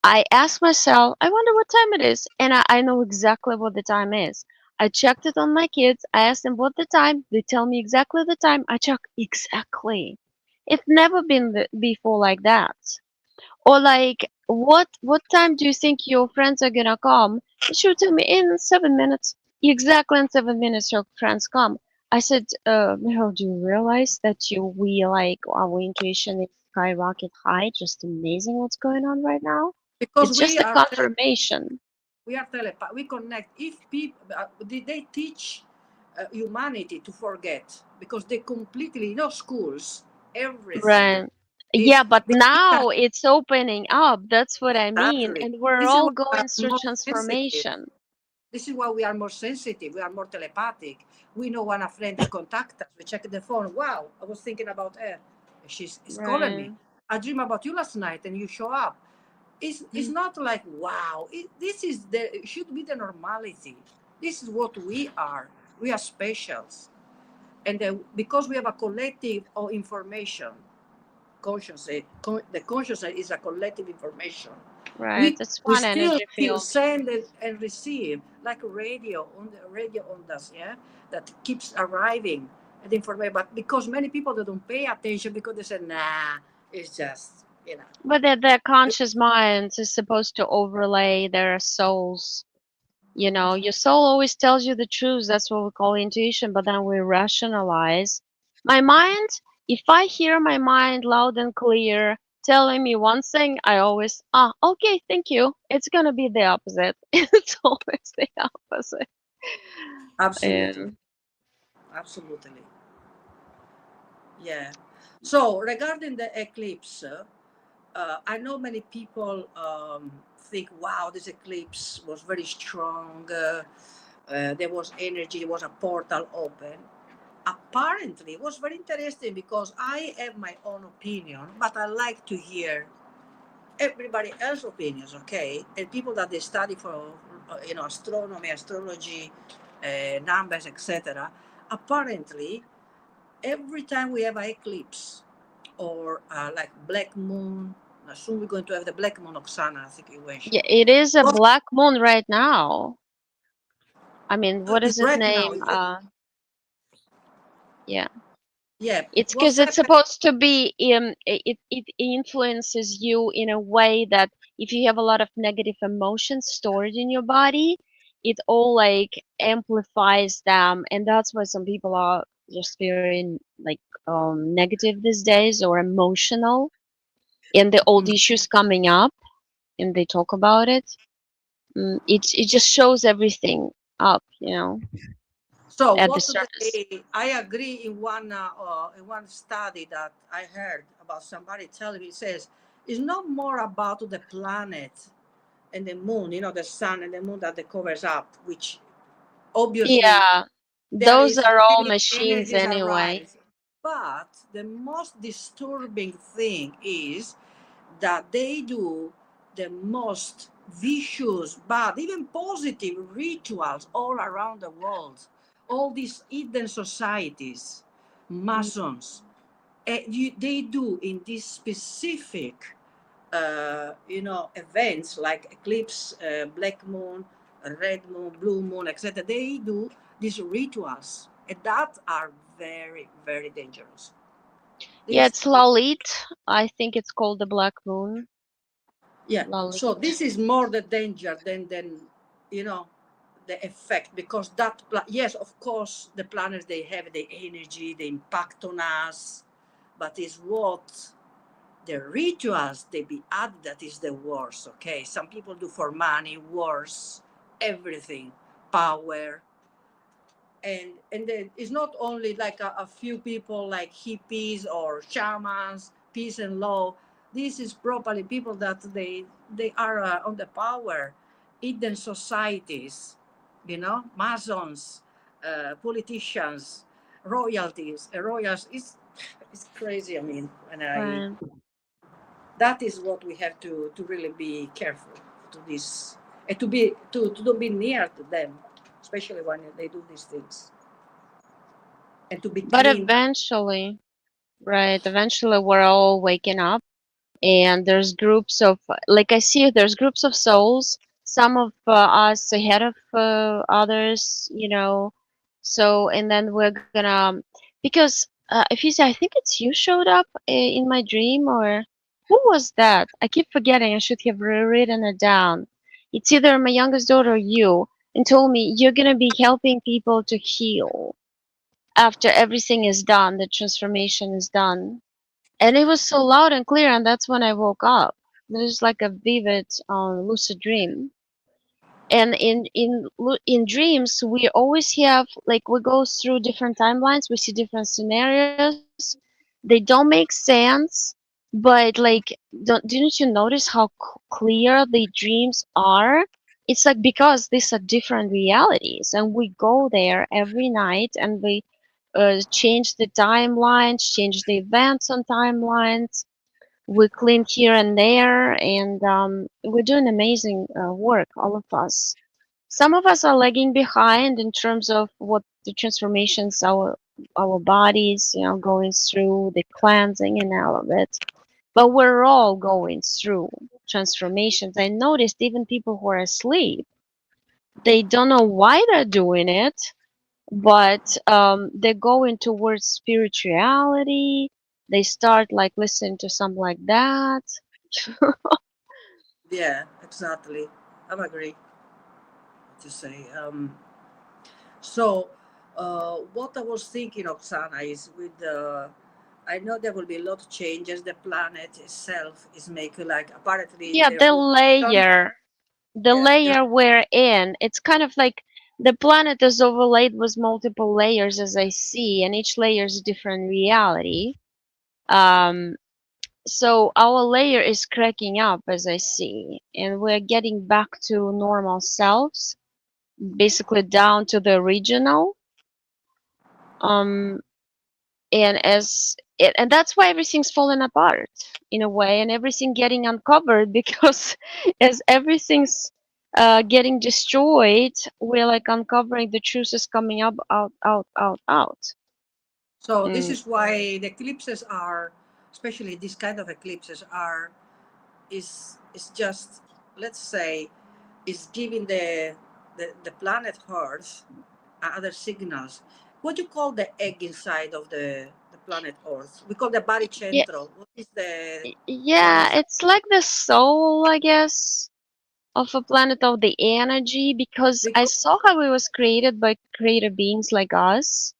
I ask myself, I wonder what time it is, and I know exactly what the time is. I checked it on my kids. I asked them what the time. They tell me exactly the time. I check exactly. It's never been before like that. Or like, what time do you think your friends are gonna come? She would tell me in 7 minutes. Exactly in 7 minutes your friends come. I said, Meryl, do you realize that we like our intuition is skyrocket high? Just amazing what's going on right now. Because It's just a confirmation. we are telepath. We connect. If people they teach humanity to forget because they completely, schools, everything Right. is Yeah, but they teach us now it's opening up. That's what I mean. exactly. And we're This is all why we going are through more sensitive. transformation. This is why we are more sensitive. We are more telepathic. We know when a friend contact us. We check the phone. Wow, I was thinking about her. She's calling me. Right. I dreamed about you last night, and you show up. It's not like wow. This is the should be the normality. This is what we are. We are specials, and because we have a collective of information, consciousness. The consciousness is a collective information. Right. We That's we one still energy field. send and receive like radio on the radio ondas, yeah, that keeps arriving at information. But because many people they don't pay attention because they say, nah, it's just But the conscious mind is supposed to overlay their souls. Your soul always tells you the truth. That's what we call intuition, but then we rationalize. My mind, if I hear my mind loud and clear telling me one thing, I always, okay, thank you. It's gonna be the opposite. It's always the opposite. absolutely, And absolutely, yeah. So regarding the eclipse, I know many people think, wow, this eclipse was very strong. There was energy, there was a portal open. Apparently, it was very interesting because I have my own opinion, but I like to hear everybody else's opinions, okay? And people that they study for, astronomy, astrology, numbers, etc. Apparently, every time we have an eclipse or like black moon, soon we're going to have the black moon, Oksana, I think you mentioned. yeah, it is a What black moon right now. I mean, what is is his right now? name? Yeah. Yeah, It's what's because it's happening? supposed to be it influences you in a way that if you have a lot of negative emotions stored in your body, it all like amplifies them, and that's why some people are just very like negative these days or emotional, and the old issues coming up, and they talk about it. It just shows everything up, So at the what surface. I agree in one study that I heard about somebody telling me it says it's not more about the planet and the moon, the sun and the moon that it covers up, which obviously Yeah, there those is are all many machines energies anyway. arise. But the most disturbing thing is that they do the most vicious, bad, even positive rituals all around the world. All these hidden societies, Masons, they do in these specific, events like eclipse, black moon, red moon, blue moon, etc. They do these rituals, and that are very, very dangerous. Yeah, This it's Lalit. I think it's called the Black Moon. Yeah. So Lalit. this is more the danger than you know, the effect, because that yes, of course, the planets, they have the energy, the impact on us, but it's what the rituals they be added that is the worst. Okay, some people do for money, wars, everything, power, and then it's not only like a few people like hippies or shamans, peace and law. This is properly people that they are on the power, hidden societies, you know, masons, politicians, royalties, royals. It's crazy. I mean, and I Right. that is what we have to really be careful to this, and to don't be near to them, especially when they do these things, and to be But clean. eventually, right, eventually we're all waking up, and there's groups of, like, I see there's groups of souls, some of us ahead of others, so, and then we're gonna, because if you say, I think it's you showed up in my dream, or who was that? I keep forgetting. I should have written it down. It's either my youngest daughter or you, and told me you're gonna be helping people to heal after everything is done, the transformation is done. And it was so loud and clear, and that's when I woke up. It was like a vivid, lucid dream. And in dreams, we always have, like, we go through different timelines, we see different scenarios. They don't make sense, but like, didn't you notice how clear the dreams are? It's like because these are different realities, and we go there every night, and we change the timelines, change the events on timelines. We clean here and there, and we're doing amazing work, all of us. Some of us are lagging behind in terms of what the transformations our bodies, going through the cleansing and all of it. But we're all going through transformations. I noticed even people who are asleep, they don't know why they're doing it, but they're going towards spirituality. They start like listening to something like that. Yeah, exactly. I'm agree to say. So, what I was thinking, Oksana, is with the. I know there will be a lot of changes. The planet itself is making, like, apparently Yeah, there will be some. the Yeah, layer we're in, it's kind of like the planet is overlaid with multiple layers as I see, and each layer is a different reality. Um, so our layer is cracking up as I see, and we're getting back to normal selves, basically down to the original. Um, and that's why everything's falling apart in a way, and everything getting uncovered because as everything's getting destroyed, we're like uncovering the truth is coming up out. So this Mm. is why the eclipses are, especially this kind of eclipses are, is just, let's say, is giving the planet Earth other signals. What do you call the egg inside of the planet Earth? We call the Yeah, barycentral. What is the one yeah, inside? it's like the soul, I guess, of a planet of the energy, because I Because saw how it was created by creator beings like us.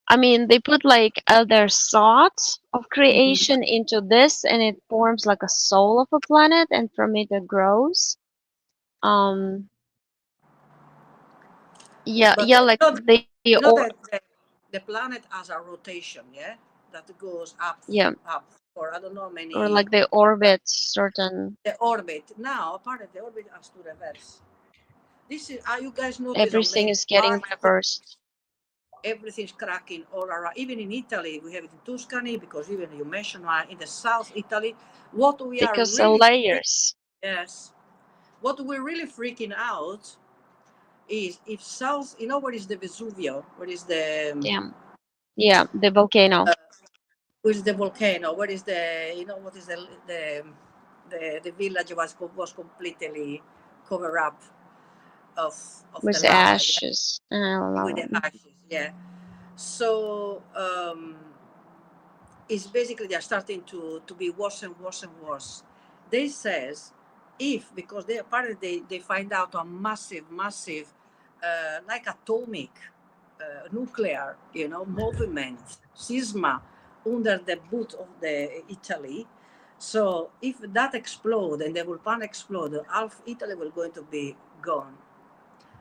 I mean, they put like their thought of Mhm. creation into this, and it forms like a soul of a planet, and from it it grows. Um, yeah, But yeah, like they you or know that the planet has a rotation, yeah, that goes yeah, up for I don't know or many. like they orbit certain. The orbit now, apparently the orbit has to reverse. This is, are you guys notice on Everything maybe is getting Mars, reversed everything's cracking all around. Even in Italy, we have it in Tuscany, because even you mentioned in the South Italy, what we are because of really layers. yes, what we're really freaking out is if South, you know, what is the Vesuvio? What is Yeah, yeah, the volcano. uh, what is the volcano? What is the, you know, what is the village was completely covered up of the With lava, yeah, ashes. with the ashes, yeah. So it's basically they're starting to be worse and worse and worse. They says if, because they apparently they find out a massive, like atomic, nuclear, movement, sisma under the boot of the Italy. So if that explode and the volcano explode, half Italy will going to be gone.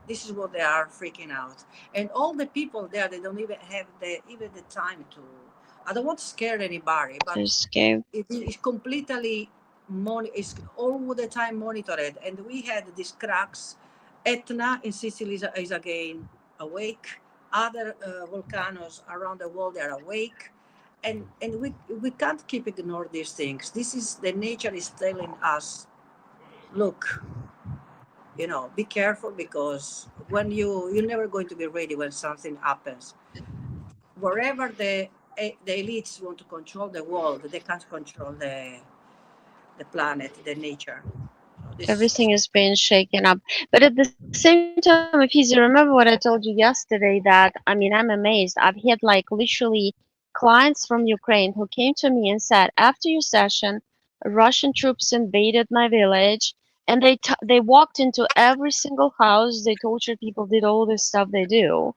This is what they are freaking out, and all the people there, they don't even have the time to. I don't want to scare anybody, but They're scared. it is completely it's all the time monitored, and we had these cracks. Etna in Sicily is again awake. Other volcanoes around the world are awake, and we can't keep ignore these things. This is the nature is telling us, look, be careful, because when you're never going to be ready when something happens. Wherever the elites want to control the world, they can't control the planet, the nature. So this, Everything is being shaken up. But at the same time, if you remember what I told you yesterday, that I mean, I'm amazed. I've had like literally clients from Ukraine who came to me and said, after your session, Russian troops invaded my village and they walked into every single house. They tortured people, did all this stuff they do.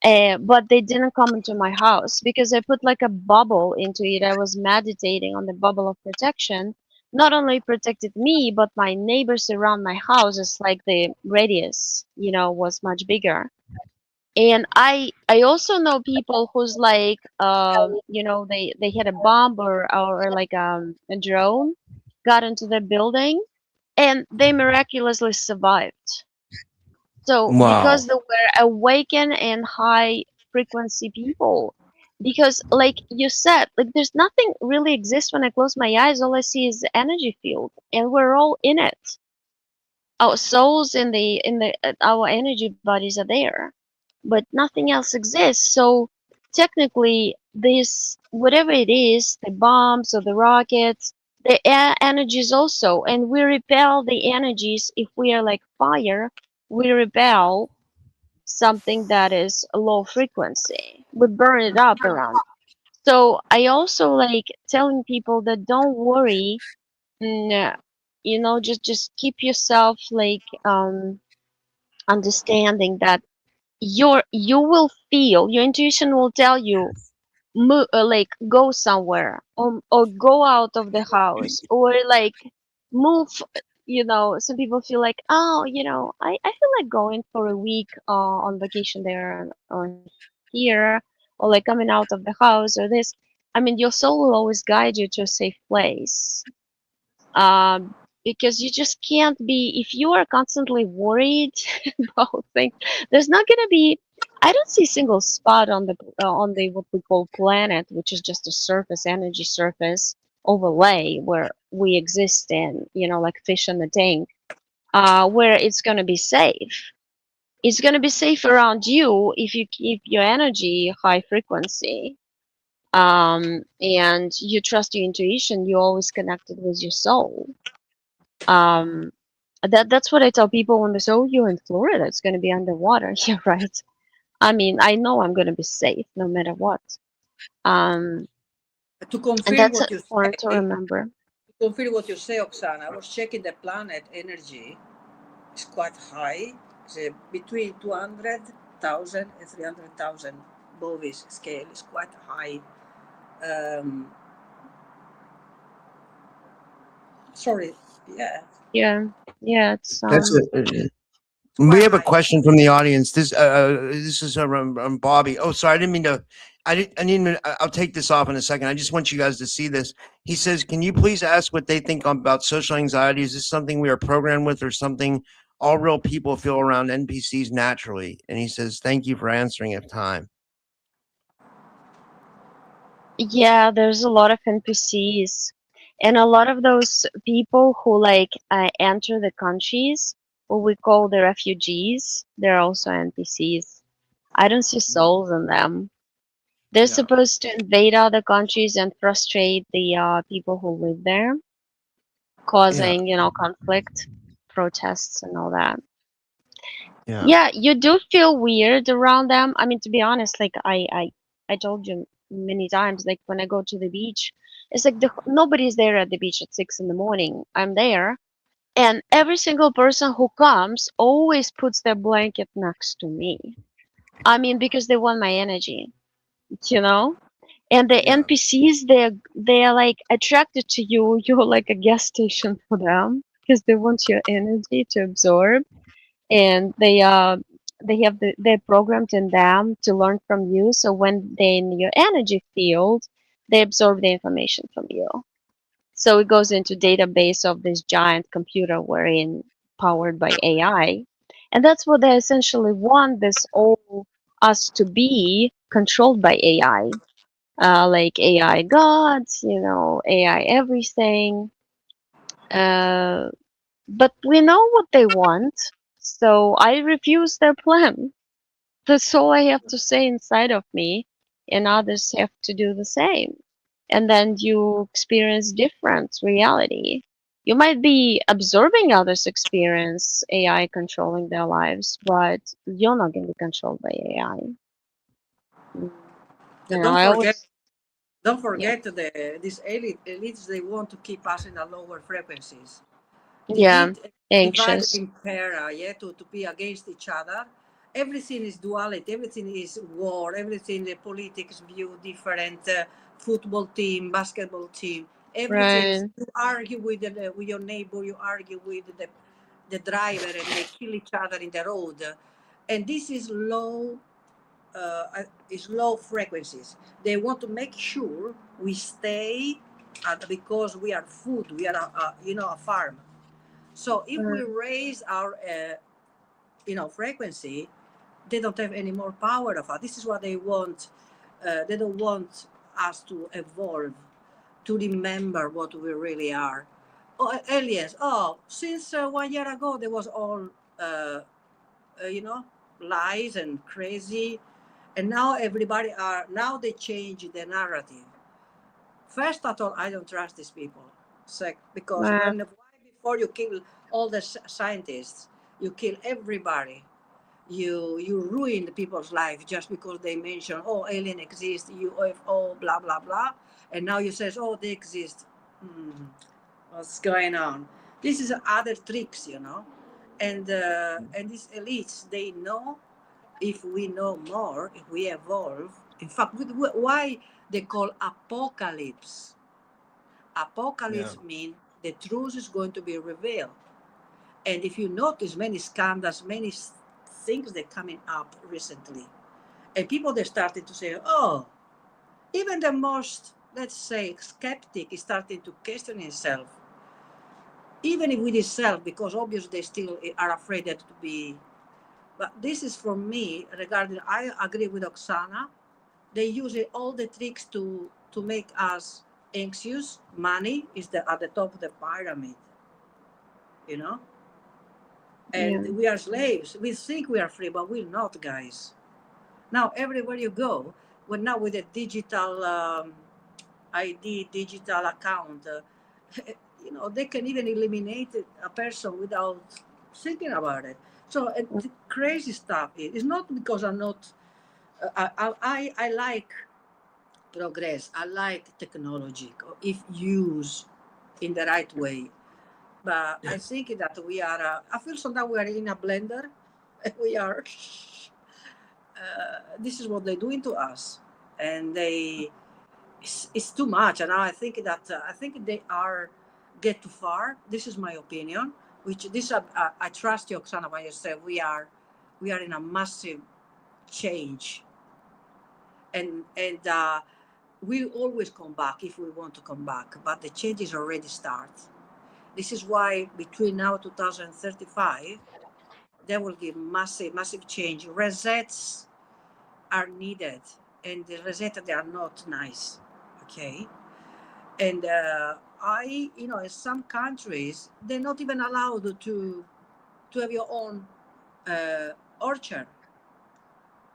But they didn't come into my house because I put like a bubble into it. I was meditating on the bubble of protection, not only protected me, but my neighbors around my house. Is like the radius, was much bigger. And I also know people who's like, they had a bomb or like a drone got into the building and they miraculously survived. So Wow. because they were awakened and high frequency people, because like you said, like there's nothing really exists when I close my eyes. All I see is the energy field, and we're all in it. Our souls in the our energy bodies are there, but nothing else exists. So technically, this whatever it is, the bombs or the rockets, the air energies also, and we repel the energies. If we are like fire, we repel something that is a low frequency. We burn it up around. So I also like telling people that don't worry, mm, just keep yourself like understanding that you will feel, your intuition will tell you, like go somewhere, or go out of the house, or like move. Some people feel like, oh, I feel like going for a week on vacation there or here, or like coming out of the house or this. I mean, your soul will always guide you to a safe place, because you just can't be, if you are constantly worried about things, there's not going to be, I don't see a single spot on the what we call planet, which is just a surface, energy surface overlay where we exist in, like fish in the tank, where it's going to be safe. It's going to be safe around you if you keep your energy high frequency, and you trust your intuition. You're always connected with your soul. um that's what I tell people when they say, oh, you're in Florida, it's going to be underwater. Yeah, right. I mean, I know I'm going to be safe no matter what. um to and confirm that's what you important to say, remember. Oksana, I was checking the planet energy. It's quite high. It's between 200,000 and 300,000 BOVIS scale. Is quite high. Um, Sorry, yeah, Yeah, it's That's it. it's We quite have a high. question from the audience. This is Bobby. Oh, sorry, I didn't mean to. I didn't. I'll take this off in a second. I just want you guys to see this. He says, "Can you please ask what they think about social anxiety? Is this something we are programmed with, or something all real people feel around NPCs naturally?" And he says, "Thank you for answering at time." Yeah, there's a lot of NPCs, and a lot of those people who like enter the countries, what we call the refugees, they're also NPCs. I don't see souls in them. They're Yeah. supposed to invade other countries and frustrate the people who live there, Yeah. causing, conflict, protests, and all that. Yeah. Yeah, you do feel weird around them. I mean, to be honest, like I told you many times, like when I go to the beach, it's like nobody's there at the beach at 6 in the morning. I'm there, And every single person who comes always puts their blanket next to me. I mean, because they want my energy, you know? And the Yeah. NPCs, they're like attracted to you. You're like a gas station for them because they want your energy to absorb, and they have they're programmed in them to learn from you. So when they're in your energy field, they absorb the information from you. So it goes into database of this giant computer wherein powered by AI. And that's what they essentially want this all us to be controlled by AI. Like AI gods, AI everything. Uh, but we know what they want, so I refuse their plan. That's all I have to say inside of me, and others have to do the same. And then you experience different reality. You might be absorbing others' experience, AI controlling their lives, but you're not going to be controlled by AI. Mm, And I always, don't yeah, forget these elites. They want to keep us in the lower frequencies. They yeah, did divide the anxious, impera, yeah, to be against each other. Everything is duality. Everything is war. Everything the politics view different. Football team, basketball team. Everything right? you argue with your neighbor. You argue with the driver, and they kill each other in the road. And this is low frequencies. They want to make sure we stay because we are food. We are a farm. So if we Mm, raise our frequency, they don't have any more power of us. This is what they want. They don't want us to evolve, to remember what we really are. Oh, aliens. Oh, since 1 year ago, there was all you know lies and crazy, and now everybody are now they change the narrative. First, I thought I don't trust these people. Because uh, why before you kill all the scientists, you kill everybody. You ruin the people's life just because they mention, oh, alien exists, UFO, blah blah blah, and now you says, oh, they exist. Hmm, what's going on? This is other tricks. And these elites, they know, if we know more, if we evolve. In fact, why they call apocalypse? Yeah. Apocalypse means the truth is going to be revealed. And if you notice, many scandals, many things that coming up recently, and people they started to say, oh, even the most, let's say, skeptic is starting to question himself, even if with himself, because obviously they still are afraid that to be. But this is for me regarding. I agree with Oksana. They use all the tricks to make us anxious. Money is at the top of the pyramid, you know, yeah, and we are slaves. We think we are free, but we're not, guys. Now everywhere you go, now with a digital ID, digital account, they can even eliminate a person without thinking about it. So the crazy stuff is, it's not because I'm not. I like progress. I like technology if used in the right way. But Yeah. I think that we are. I feel sometimes we are in a blender. We are. This is what they're doing to us, and it's too much. And I think that I think they are get too far. This is my opinion. Which this I trust you, Oksana, when you say we are in a massive change, and we always come back if we want to come back. But the changes already start. This is why between now 2035, they will give massive change. Resets are needed, and the resets they are not nice. Okay, and in some countries they're not even allowed to have your own orchard.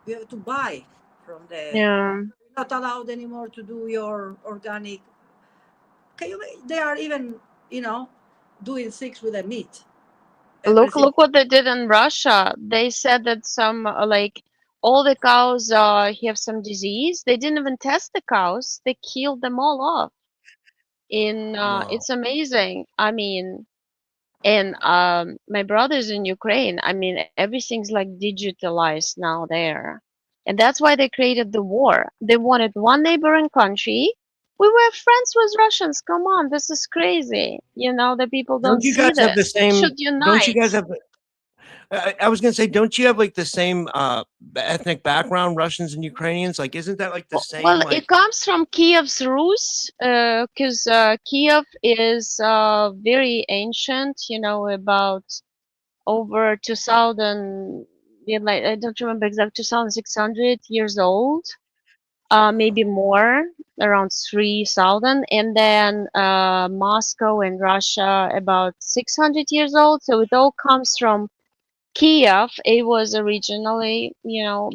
You have to buy from the. yeah. Not allowed anymore to do your organic. They are even you know doing things with the meat. Look, Everything. look what they did in Russia. They said that some like all the cows have some disease. They didn't even test the cows. They killed them all off. In Wow. It's amazing. I mean, And my brother's in Ukraine. I mean, everything's like digitalized now there. And that's why they created the war. They wanted one neighboring country. We were friends with Russians. Come on, this is crazy. The people don't Don't you see guys have the this. We same? should Don't you unite. guys have? I was gonna say, don't you have like the same ethnic background, Russians and Ukrainians? Like, isn't that like the same? Well, it Like, comes from Kiev's Rus, because Kiev is very ancient, about over 2000, yeah, like, I don't remember exact, 2600 years old, maybe more, around 3000. And then Moscow and Russia about 600 years old. So it all comes from Kiev. It was originally,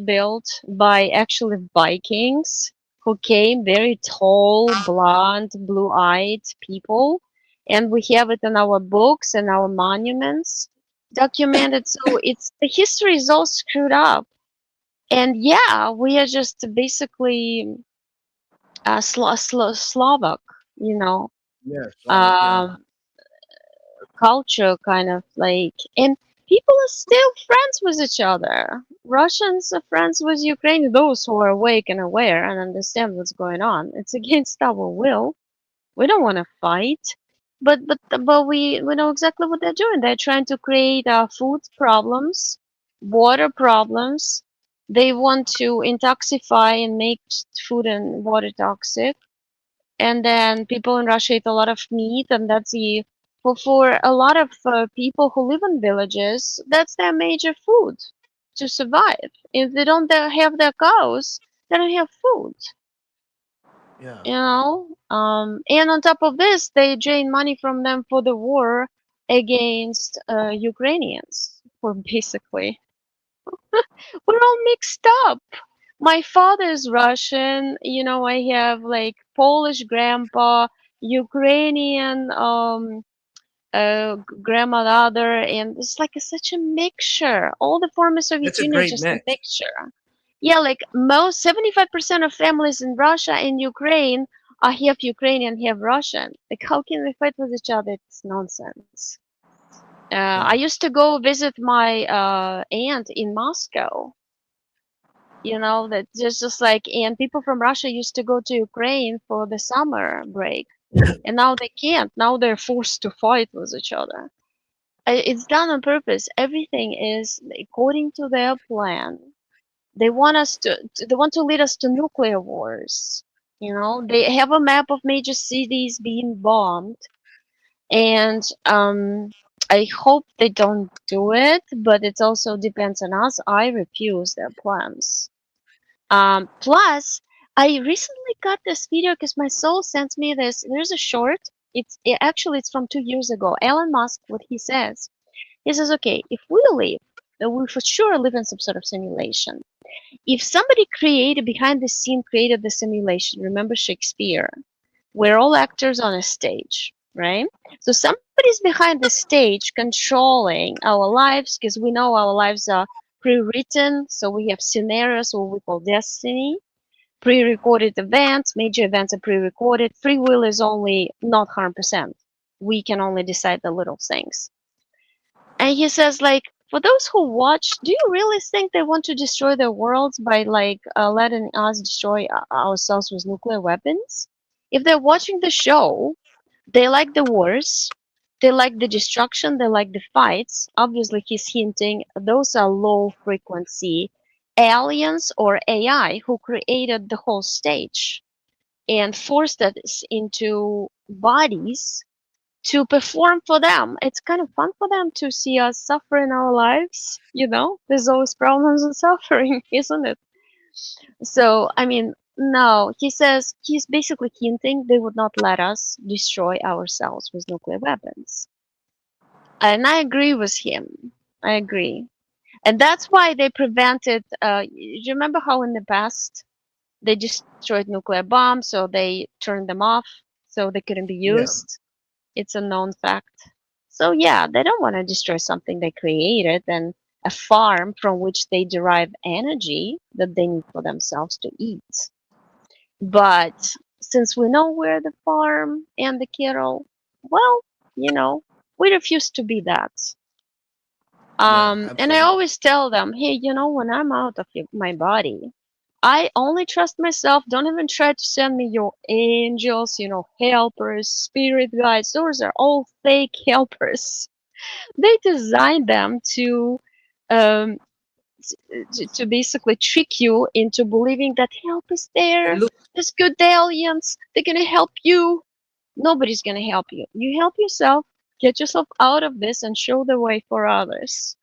built by actually Vikings who came, very tall, blonde, blue-eyed people. And we have it in our books and our monuments documented. So the history is all screwed up. And yeah, we are just basically Slovak, you know, yeah, Slavic, yeah. um, culture kind of like, and people are still friends with each other. Russians are friends with Ukraine, those who are awake and aware and understand what's going on. It's against our will. We don't want to fight, but we know exactly what they're doing. They're trying to create food problems, water problems. They want to intoxify and make food and water toxic. And then people in Russia eat a lot of meat, and that's the for a lot of people who live in villages, that's their major food to survive. If they don't have their cows, they don't have food. Yeah. And on top of this, they drain money from them for the war against Ukrainians. For basically, we're all mixed up. My father's Russian, I have like Polish grandpa, Ukrainian grandmother, and it's like such a mixture. All the former Soviet That's a Union is great just a mix. mixture. Yeah, like most 75% of families in Russia and Ukraine are half Ukrainian, half Russian. Like, how can we fight with each other? It's nonsense. I Yeah. used to go visit my aunt in Moscow. That just like, and people from Russia used to go to Ukraine for the summer break, and now they can't. Now they're forced to fight with each other. It's done on purpose. Everything is according to their plan. They want they want to lead us to nuclear wars. They have a map of major cities being bombed, and I hope they don't do it, but it also depends on us. I refuse their plans. Plus, I recently got this video because my soul sent me this. There's a short. Actually it's from 2 years ago. Elon Musk, what he says. He says, okay, if we live, then we for sure live in some sort of simulation. If somebody created behind the scene created the simulation, remember Shakespeare, we're all actors on a stage, right? So somebody's behind the stage controlling our lives because we know our lives are pre-written. So we have scenarios, what we call destiny, pre-recorded events. Major events are pre-recorded. Free will is only not 100%. We can only decide the little things. And he says, like, for those who watch, do you really think they want to destroy their worlds by like letting us destroy ourselves with nuclear weapons? If they're watching the show, they like the wars, they like the destruction, they like the fights. Obviously, he's hinting those are low frequency aliens or AI who created the whole stage and forced us into bodies to perform for them. It's kind of fun for them to see us suffer in our lives. There's always problems and suffering, isn't it? So, I mean, no, he says he's basically hinting they would not let us destroy ourselves with nuclear weapons. And I agree with him. I agree. And that's why they prevented, you remember how in the past they destroyed nuclear bombs, so they turned them off so they couldn't be Yeah. used? It's a known fact. So yeah, they don't want to destroy something they created and a farm from which they derive energy that they need for themselves to eat. But since we know where the farm and the cattle, well, you know, We refuse to be that. Yeah, And I absolutely. always tell them, hey, when I'm out of my body, I only trust myself. Don't even try to send me your angels, helpers, spirit guides. Those are all fake helpers. They designed them um, to basically trick you into believing that help is there. Look, There's good aliens. They're gonna help you. Nobody's gonna help you. You help yourself. Get yourself out of this and show the way for others.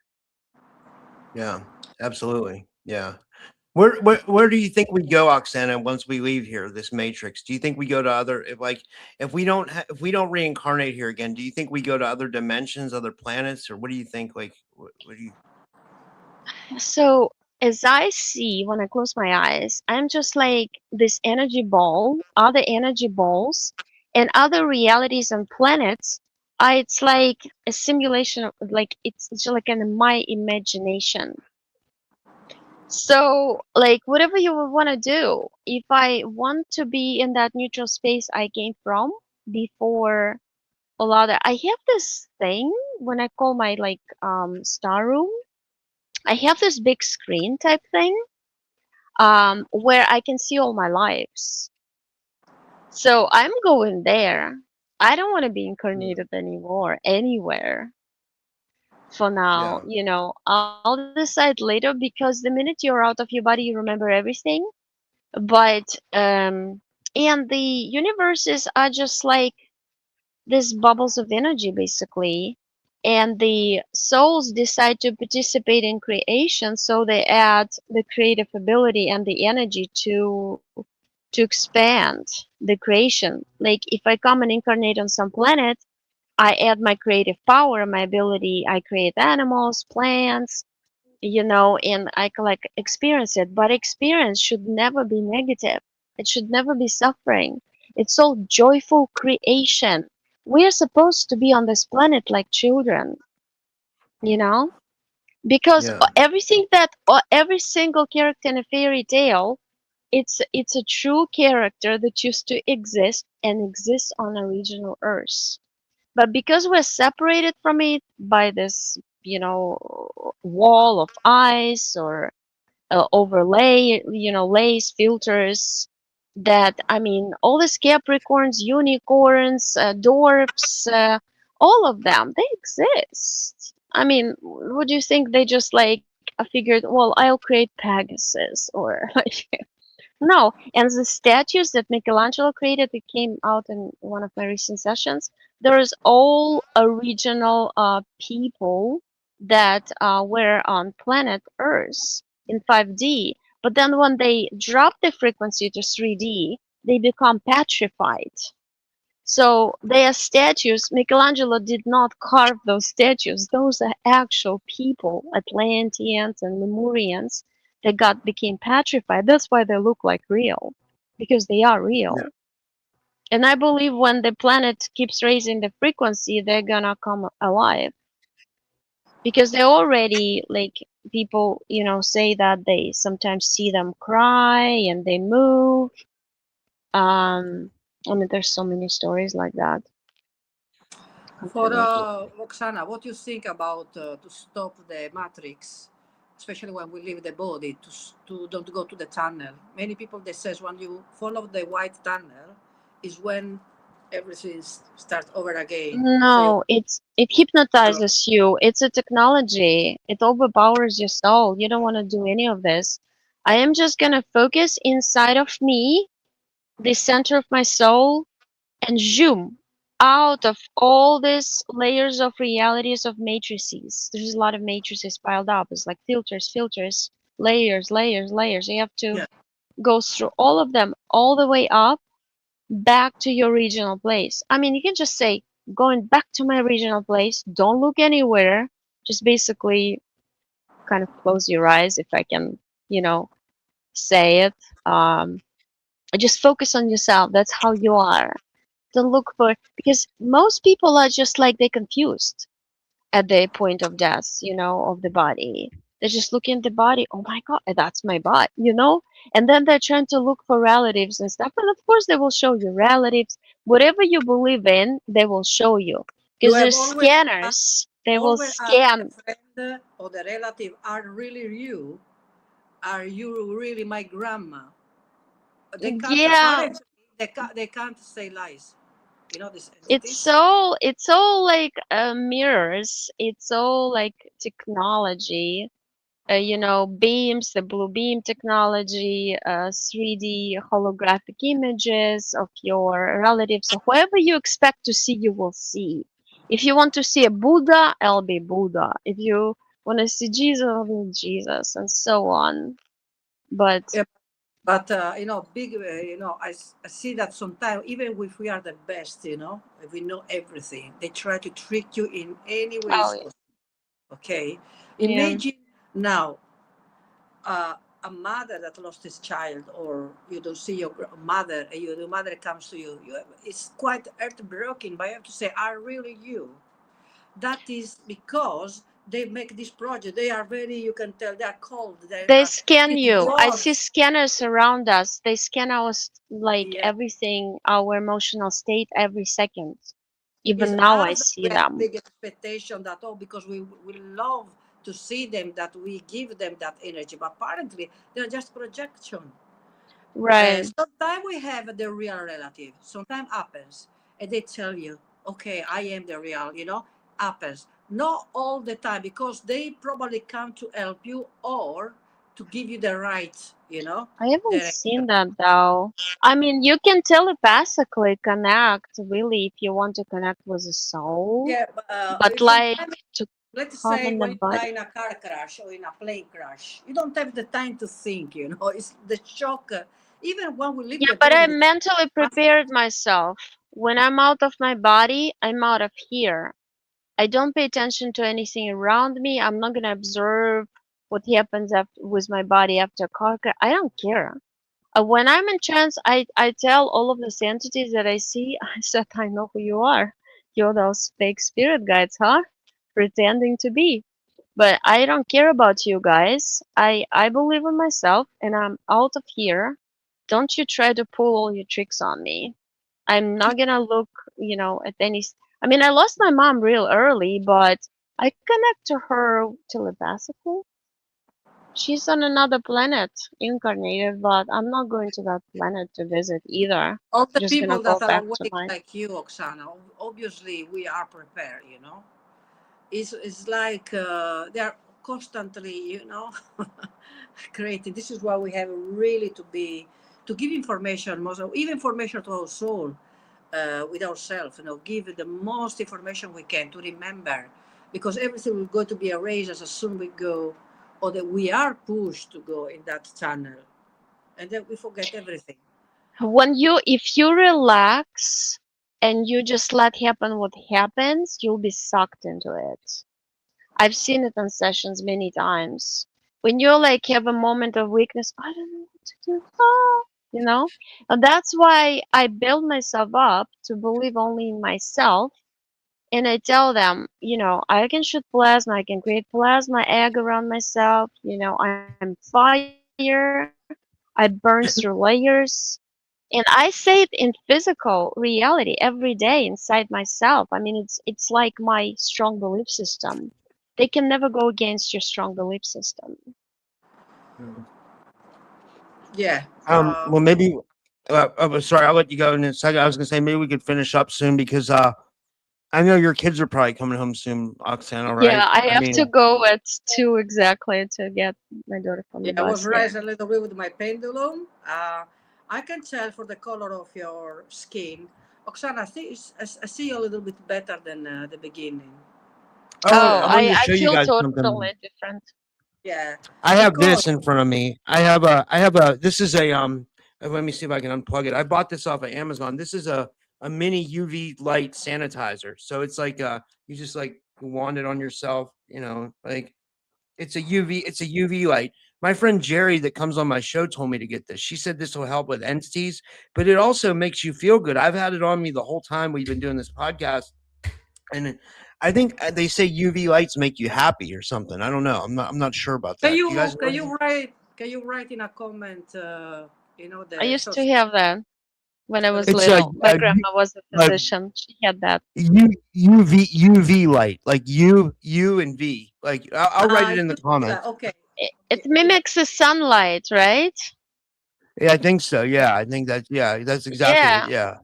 Yeah, absolutely. Yeah. Where do you think we go, Oksana, once we leave here, this matrix? Do you think we go to other if we don't if we don't reincarnate here again, do you think we go to other dimensions, other planets, or what do you think? Like what do you So, as I see when I close my eyes, I'm just like this energy ball, other energy balls, and other realities and planets. It's like a simulation of like it's just like in my imagination. So, like whatever you would want to do, if I want to be in that neutral space I came from before a lot of, I have this thing when I call my like star room. I have this big screen type thing where I can see all my lives. So I'm going there. I don't want to be incarnated anymore anywhere for now. yeah. I'll decide later because the minute you're out of your body, you remember everything. But and the universes are just like these bubbles of energy, basically. And the souls decide to participate in creation, so they add the creative ability and the energy to expand the creation. Like if I come and incarnate on some planet, I add my creative power, my ability. I create animals, plants, and I can like experience it. But experience should never be negative. It should never be suffering. It's all joyful creation. We are supposed to be on this planet like children, you know? Because Yeah. every single character in a fairy tale, it's a true character that used to exist and exists on original Earth. But because we're separated from it by this, wall of ice or overlay, lays, filters, that, I mean, all these Capricorns, unicorns, dwarfs, all of them, they exist. I mean, would you think they just like figured, well, I'll create Pegasus or like no, and the statues that Michelangelo created, it came out in one of my recent sessions. There's all original people that were on planet Earth in 5D, but then when they drop the frequency to 3D, they become petrified. So they are statues. Michelangelo did not carve those statues. Those are actual people, Atlanteans and Lemurians, that got became petrified. That's why they look like real, because they are Yeah. real. And I believe when the planet keeps raising the frequency, they're gonna come alive because they already like people, say that they sometimes see them cry and they move. I mean, there's so many stories like that. for Absolutely. Oksana, what do you think about to stop the matrix, especially when we leave the body, to don't go to the tunnel? Many people they says when you follow the white tunnel is when everything starts over again. So you No, it hypnotizes you. It's a technology. It overpowers your soul. You don't want to do any of this. I am just gonna focus inside of me, the center of my soul, and zoom out of all these layers of realities of matrices. There's a lot of matrices piled up. It's like filters, filters, layers, layers, layers. You have to yeah. go through all of them all the way up back to your original place. I mean, you can just say, going back to my original place, don't look anywhere. Just basically kind of close your eyes, if I can, you know, say it. Um, just focus on yourself. That's how you are. Don't look for, because most people are just like they're confused at the point of death, of the body. They're just looking at the body. Oh my God, that's my body. And then they're trying to look for relatives and stuff. And of course, they will show you relatives. Whatever you believe in, they will show you. You because they're have scanners. They will always asked scan. the friend or the relative, are really you? Are you really my grandma? They can't, Yeah, apparently, they can't say lies. You know, these it's entities? so it's all like mirrors. It's all like technology. Beams, the blue beam technology, 3D holographic images of your relatives. So whoever you expect to see, you will see. If you want to see a Buddha, I'll be Buddha. If you want to see Jesus, I'll be Jesus, and so on. But Yeah, but big. I see that sometimes, even if we are the best, if we know everything, they try to trick you in any oh ways. Okay, yeah, imagine now a mother that lost his child, or you don't see your mother, and your mother comes to you. It's quite heartbroken, but I have to say, are really you? That is because they make this project. They are very, you can tell, they are cold. They they are scan with you. I see words. scanners around us. They scan our like Yeah. everything, our emotional state every second. It's Even now, I us that see we have them. big expectation that, oh, because we love to see them, that we give them that energy. But apparently, they're just projection. Right. Sometimes we have the real relative. Sometimes happens, and they tell you, "Okay, I am the real." Happens. Not all the time, because they probably come to help you or to give you the right, I haven't direction. seen that though. I mean, you can telepathically connect, really, if you want to connect with a soul, Yeah, but but like sometimes, to let's come say, in the when you body. die in a car crash or in a plane crash, you don't have the time to think. It's the shock. Even when we leave Yeah, the but I plane, it's mentally prepared myself. When I'm out of my body, I'm out of here. I don't pay attention to anything around me. I'm not gonna observe what happens after, with my body after a car crash. I don't care. When I'm in trance, I tell all of these entities that I see, I said, I know who you are. You're those fake spirit guides, huh? Pretending to be. But I don't care about you guys. I believe in myself and I'm out of here. Don't you try to pull all your tricks on me. I'm not gonna look, at any. I mean, I lost my mom real early, but I connect to her telepathically. She's on another planet, incarnated, but I'm not going to that planet to visit either. all the Just gonna people go that are back to awake mine. like you, Oksana. Obviously, we are prepared. It's like they are constantly, creating. This is why we have really to give information, most even information to our soul, with ourselves. Give the most information we can to remember, because everything will go to be erased as soon we go, or that we are pushed to go in that channel, and then we forget everything. If you relax and you just let happen what happens, you'll be sucked into it. I've seen it on sessions many times. When you like have a moment of weakness, I don't know what to do. And that's why I build myself up to believe only in myself. And I tell them, I can shoot plasma, I can create plasma egg around myself. I'm fire, I burn through layers. And I say it in physical reality every day inside myself. I mean, it's like my strong belief system. They can never go against your strong belief system. Yeah. Well, maybe. Sorry, I'll let you go in a second. I was gonna say maybe we could finish up soon because I know your kids are probably coming home soon, Oksana. Yeah, Right? I I have to mean, go at 2 exactly to get my daughter from Yeah, the I was bus. Yeah. raised a little bit with my pendulum. I can tell for the color of your skin. Oksana, I see you a little bit better than the beginning. oh, Oh, I Uh, wanted to I show you feel guys something. totally different. yeah, I have because this in front of me. This is a let me see if I can unplug it. I bought this off of Amazon. This is a mini UV light sanitizer. So it's like you just like wand it on yourself, like it's a UV light. My friend Jerry that comes on my show told me to get this. She said this will help with entities, but it also makes you feel good. I've had it on me the whole time we've been doing this podcast, and I think they say UV lights make you happy or something. I don't know. I'm not sure about can that. you You guys know can anything? you write can you write in a comment, I the used to social. have that. when I was It's little. My uh, grandma was a uh, physician. She had that. UV light, like U and V. Like I'll write it in the Yeah, comments. okay. It Okay, okay. mimics the sunlight, right? Yeah, I think so. Yeah, I think that's exactly it. Yeah. Yeah.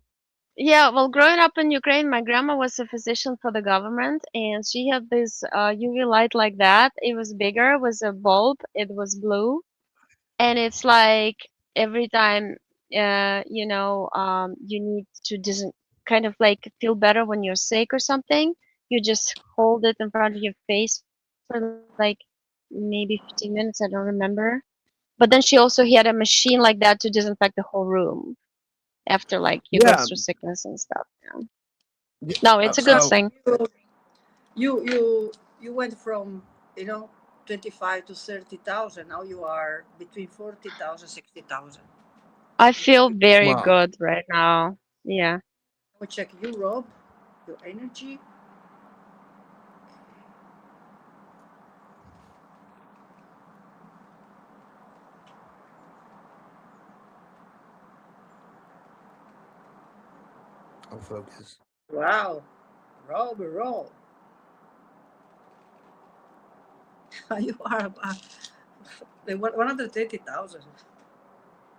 Yeah, well, growing up in Ukraine, my grandma was a physician for the government, and she had this UV light like that. It was bigger, it was a bulb, it was blue, and it's like every time, you need to kind of like feel better when you're sick or something, you just hold it in front of your face for like maybe 15 minutes, I don't remember. But then she also had a machine like that to disinfect the whole room after like you go Yeah. through sickness and stuff. Yeah. Yeah. No, it's a good So So thing. you went from 25 to 30,000. Now you are between 40,000, 60,000. I feel very wow. good right now. Yeah. We check Europe, your energy. I'll focus. Wow, Rob. You are 130,000.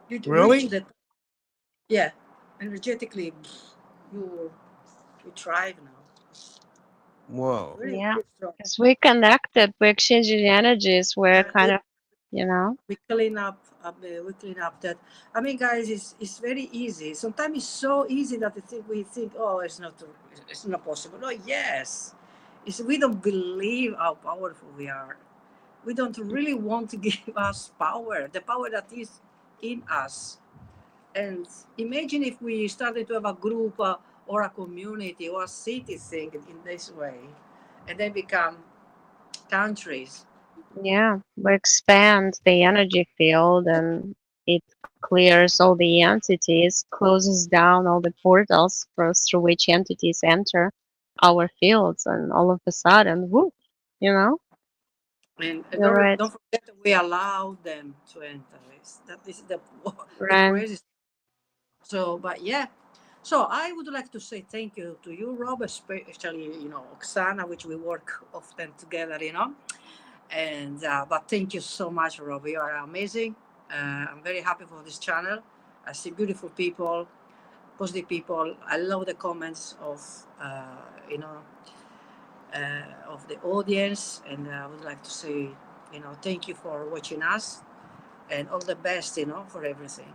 You reach Really? that, yeah, energetically, you you thrive now. Whoa. Very, Yeah. very strong. Because we're connected, we're exchanging energies, we're And kind of, you know. we clean up, we clean up that. I mean, guys, it's very easy. Sometimes it's so easy that we think, oh, it's not possible. No, yes, it's we don't believe how powerful we are. We don't really want to give us power, the power that is in us. And imagine if we started to have a group or a community or a city think in this way, and then become countries. Yeah. We expand the energy field and it clears all the entities, closes down all the portals through which entities enter our fields, and all of a sudden, whoop, you know, And you're right. don't forget that we allow them to enter. That is the Right. crazy. So, but yeah. So I would like to say thank you to you, Rob, especially Oksana, which we work often together. And but thank you so much, Rob. You are amazing. I'm very happy for this channel. I see beautiful people, positive people. I love the comments you know of the audience, and I would like to say thank you for watching us, and all the best for everything.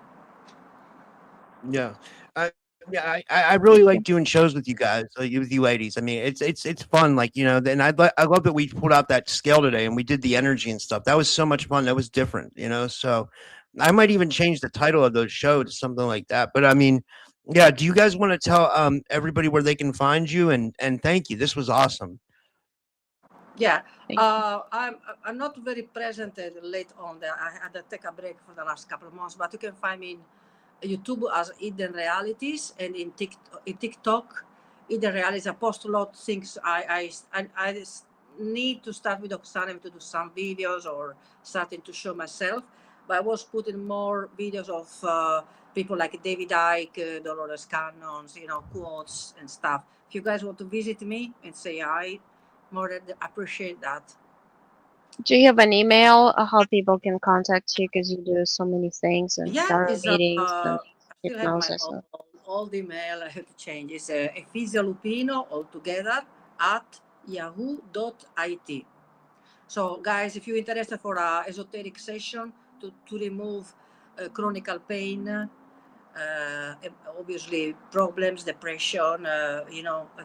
Yeah. I really like doing shows with you guys, with you ladies. I mean, it's fun. Like and I love that we pulled out that scale today and we did the energy and stuff. That was so much fun. That was different. So I might even change the title of those shows to something like that. But I mean, yeah. Do you guys want to tell everybody where they can find you? And thank you. This was awesome. Yeah, Thank you. I'm not very present late on there. I had to take a break for the last couple of months, but you can find me in YouTube as Hidden Realities, and in TikTok, Hidden Realities. I post a lot of things. I need to start with Oksana to do some videos or starting to show myself. But I was putting more videos of people like David Icke, Dolores Cannons, quotes and stuff. If you guys want to visit me and say hi, more than appreciate that. Do you have an email how people can contact you because you do so many things and Yeah, tarot readings and I still have my hypnosis? old email. I have to change. It's Efisia Lupino altogether at yahoo.it. So, guys, if you're interested for a esoteric session to remove chronic pain, obviously problems, depression,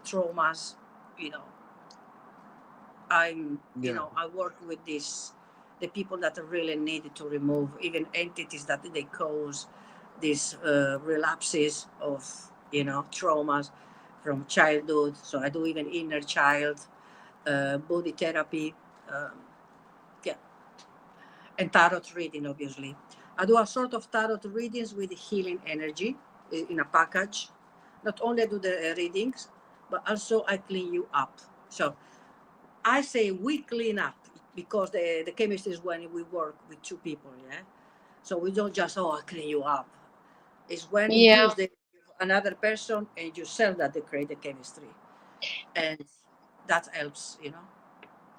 traumas, you know, Yeah. I work with the people that really need to remove even entities that they cause these relapses of, traumas from childhood. So I do even inner child, body therapy, um, yeah, and tarot reading, obviously. I do a sort of tarot readings with healing energy in a package. Not only I do the readings, but also I clean you up. So I say we clean up because the chemist is when we work with two people, yeah. So we don't just I clean you up. It's when you Yeah, use another person and yourself that they create the chemistry, and that helps, you know.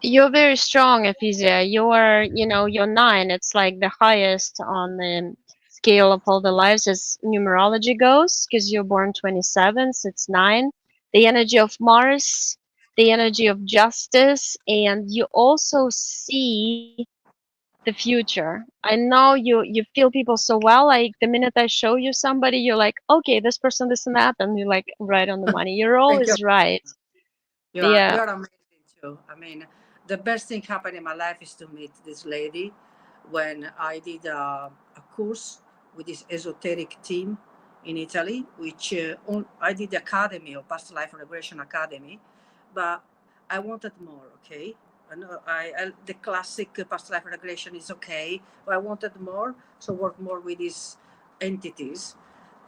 You're very strong, Efisia. You're 9. It's like the highest on the scale of all the lives as numerology goes, because you're born 27, so it's 9. The energy of Mars, the energy of justice, and you also see the future. I know you feel people so well. Like the minute I show you somebody, you're like, okay, this person, this and that, and you're like right on the money. You're Thank you. always right. Yeah. You're amazing too. I mean, the best thing happened in my life is to meet this lady when I did a course with this esoteric team in Italy, which I did the academy of past life regression academy, but I wanted more. Okay, I know the classic past life regression is okay, but I wanted more, so work more with these entities.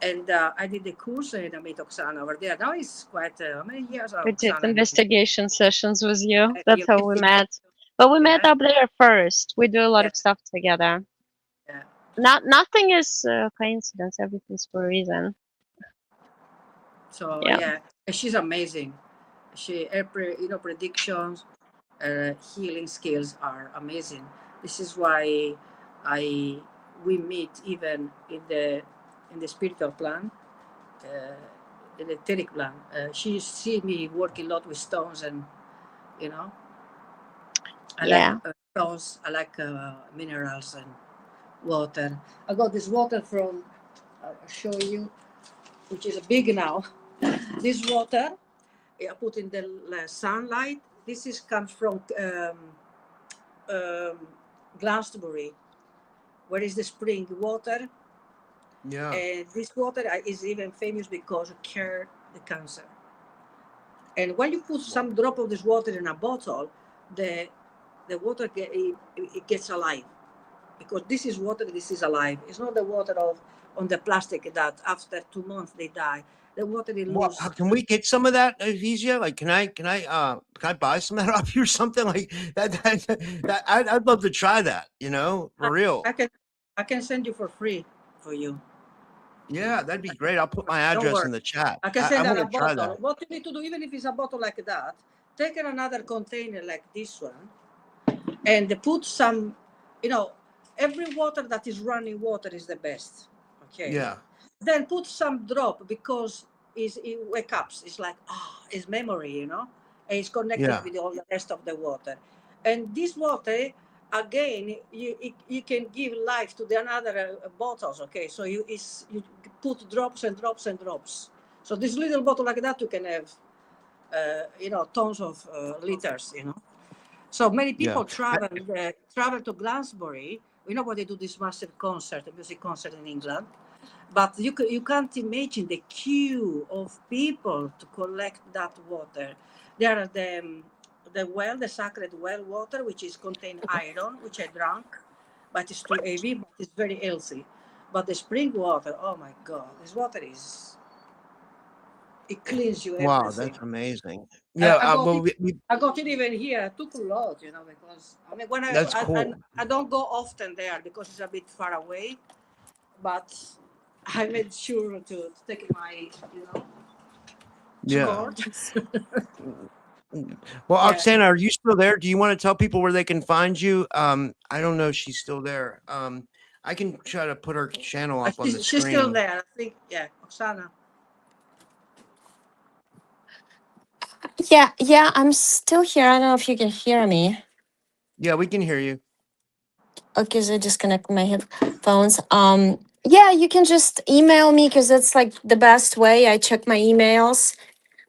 And I did the course and I met Oksana over there. Now it's quite how many years are We did Oksana? investigation sessions with you. That's You how we investigate, met. But we met yeah, up there first. We do a lot yeah, of stuff together. yeah. Nothing is coincidence. Everything's for a reason. So Yeah. yeah, and she's amazing. Her predictions, healing skills are amazing. This is why I we meet even in the spiritual plan, in the etheric plan. She see me working a lot with stones, and you know, I like Yeah. stones. I like minerals and water. I got this water from. I'll show you, which is big now. This water I put in the sunlight. This is comes from um, Glastonbury, where is the spring water, Yeah. and this water is even famous because it cure the cancer. And when you put some drop of this water in a bottle, the water it gets alive, because this is water. This is alive. It's not the water of on the plastic that after 2 months they die. The water it What? lose. Can we get some of that, Efisia? Like, can I buy some of that off you or something like that? I'd love to try that. For I, real. I can I can send you for free for you. Yeah, that'd be great. I'll put my Don't address worry. in the chat. I can I send want that to a try bottle. that. What you need to do, even if it's a bottle like that, take another container like this one and put some, you know, every water that is running water is the best. Okay. Yeah, Then put some drop because it wake up. It's like, it's memory, and it's connected yeah, with all the rest of the water. And this water, again, you can give life to the another bottles. Okay, so you put drops and drops and drops. So this little bottle like that you can have, tons of liters. So many yeah. people travel to Glastonbury. When they do this massive concert, a music concert in England. But you can't imagine the queue of people to collect that water. There are the sacred well water, which is contain iron, which I drank, but it's too heavy, but it's very healthy. But the spring water, oh my God, this water it cleans you Wow, everything. that's amazing. I, Yeah, I got well, it. I got it even here. I took a lot, because I mean when that's I cool. I don't go often there because it's a bit far away, but I made sure to take my Yeah. short. Well, Yeah, Oksana, are you still there? Do you want to tell people where they can find you? I don't know if she's still there. I can try to put her channel up on the she's still screen. there. I think. Yeah, Oksana. Yeah, I'm still here. I don't know if you can hear me. Yeah, we can hear you. Okay, so I disconnect my headphones. Yeah, you can just email me because that's like the best way. I check my emails.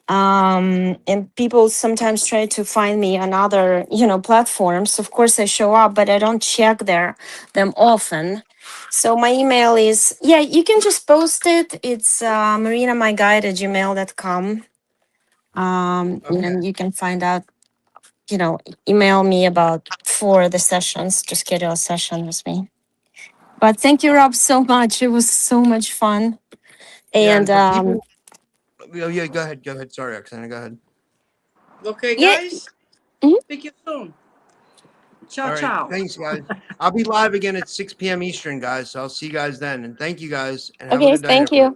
And people sometimes try to find me on other, platforms. Of course, I show up, but I don't check them often. So my email is, yeah, you can just post it. It's marinamyguide@gmail.com. Okay. And you can find out, email me about for the sessions to schedule a session with me. But thank you, Rob, so much. It was so much fun. Yeah, And and for people, yeah, go ahead. Go ahead. Sorry, Oksana, go ahead. Okay, yeah, guys. mhm. Speak you soon. Ciao, All right. ciao. Thanks, guys. I'll be live again at 6 p.m. Eastern, guys. So I'll see you guys then. And thank you guys. And have a Okay, good night, thank everyone. you.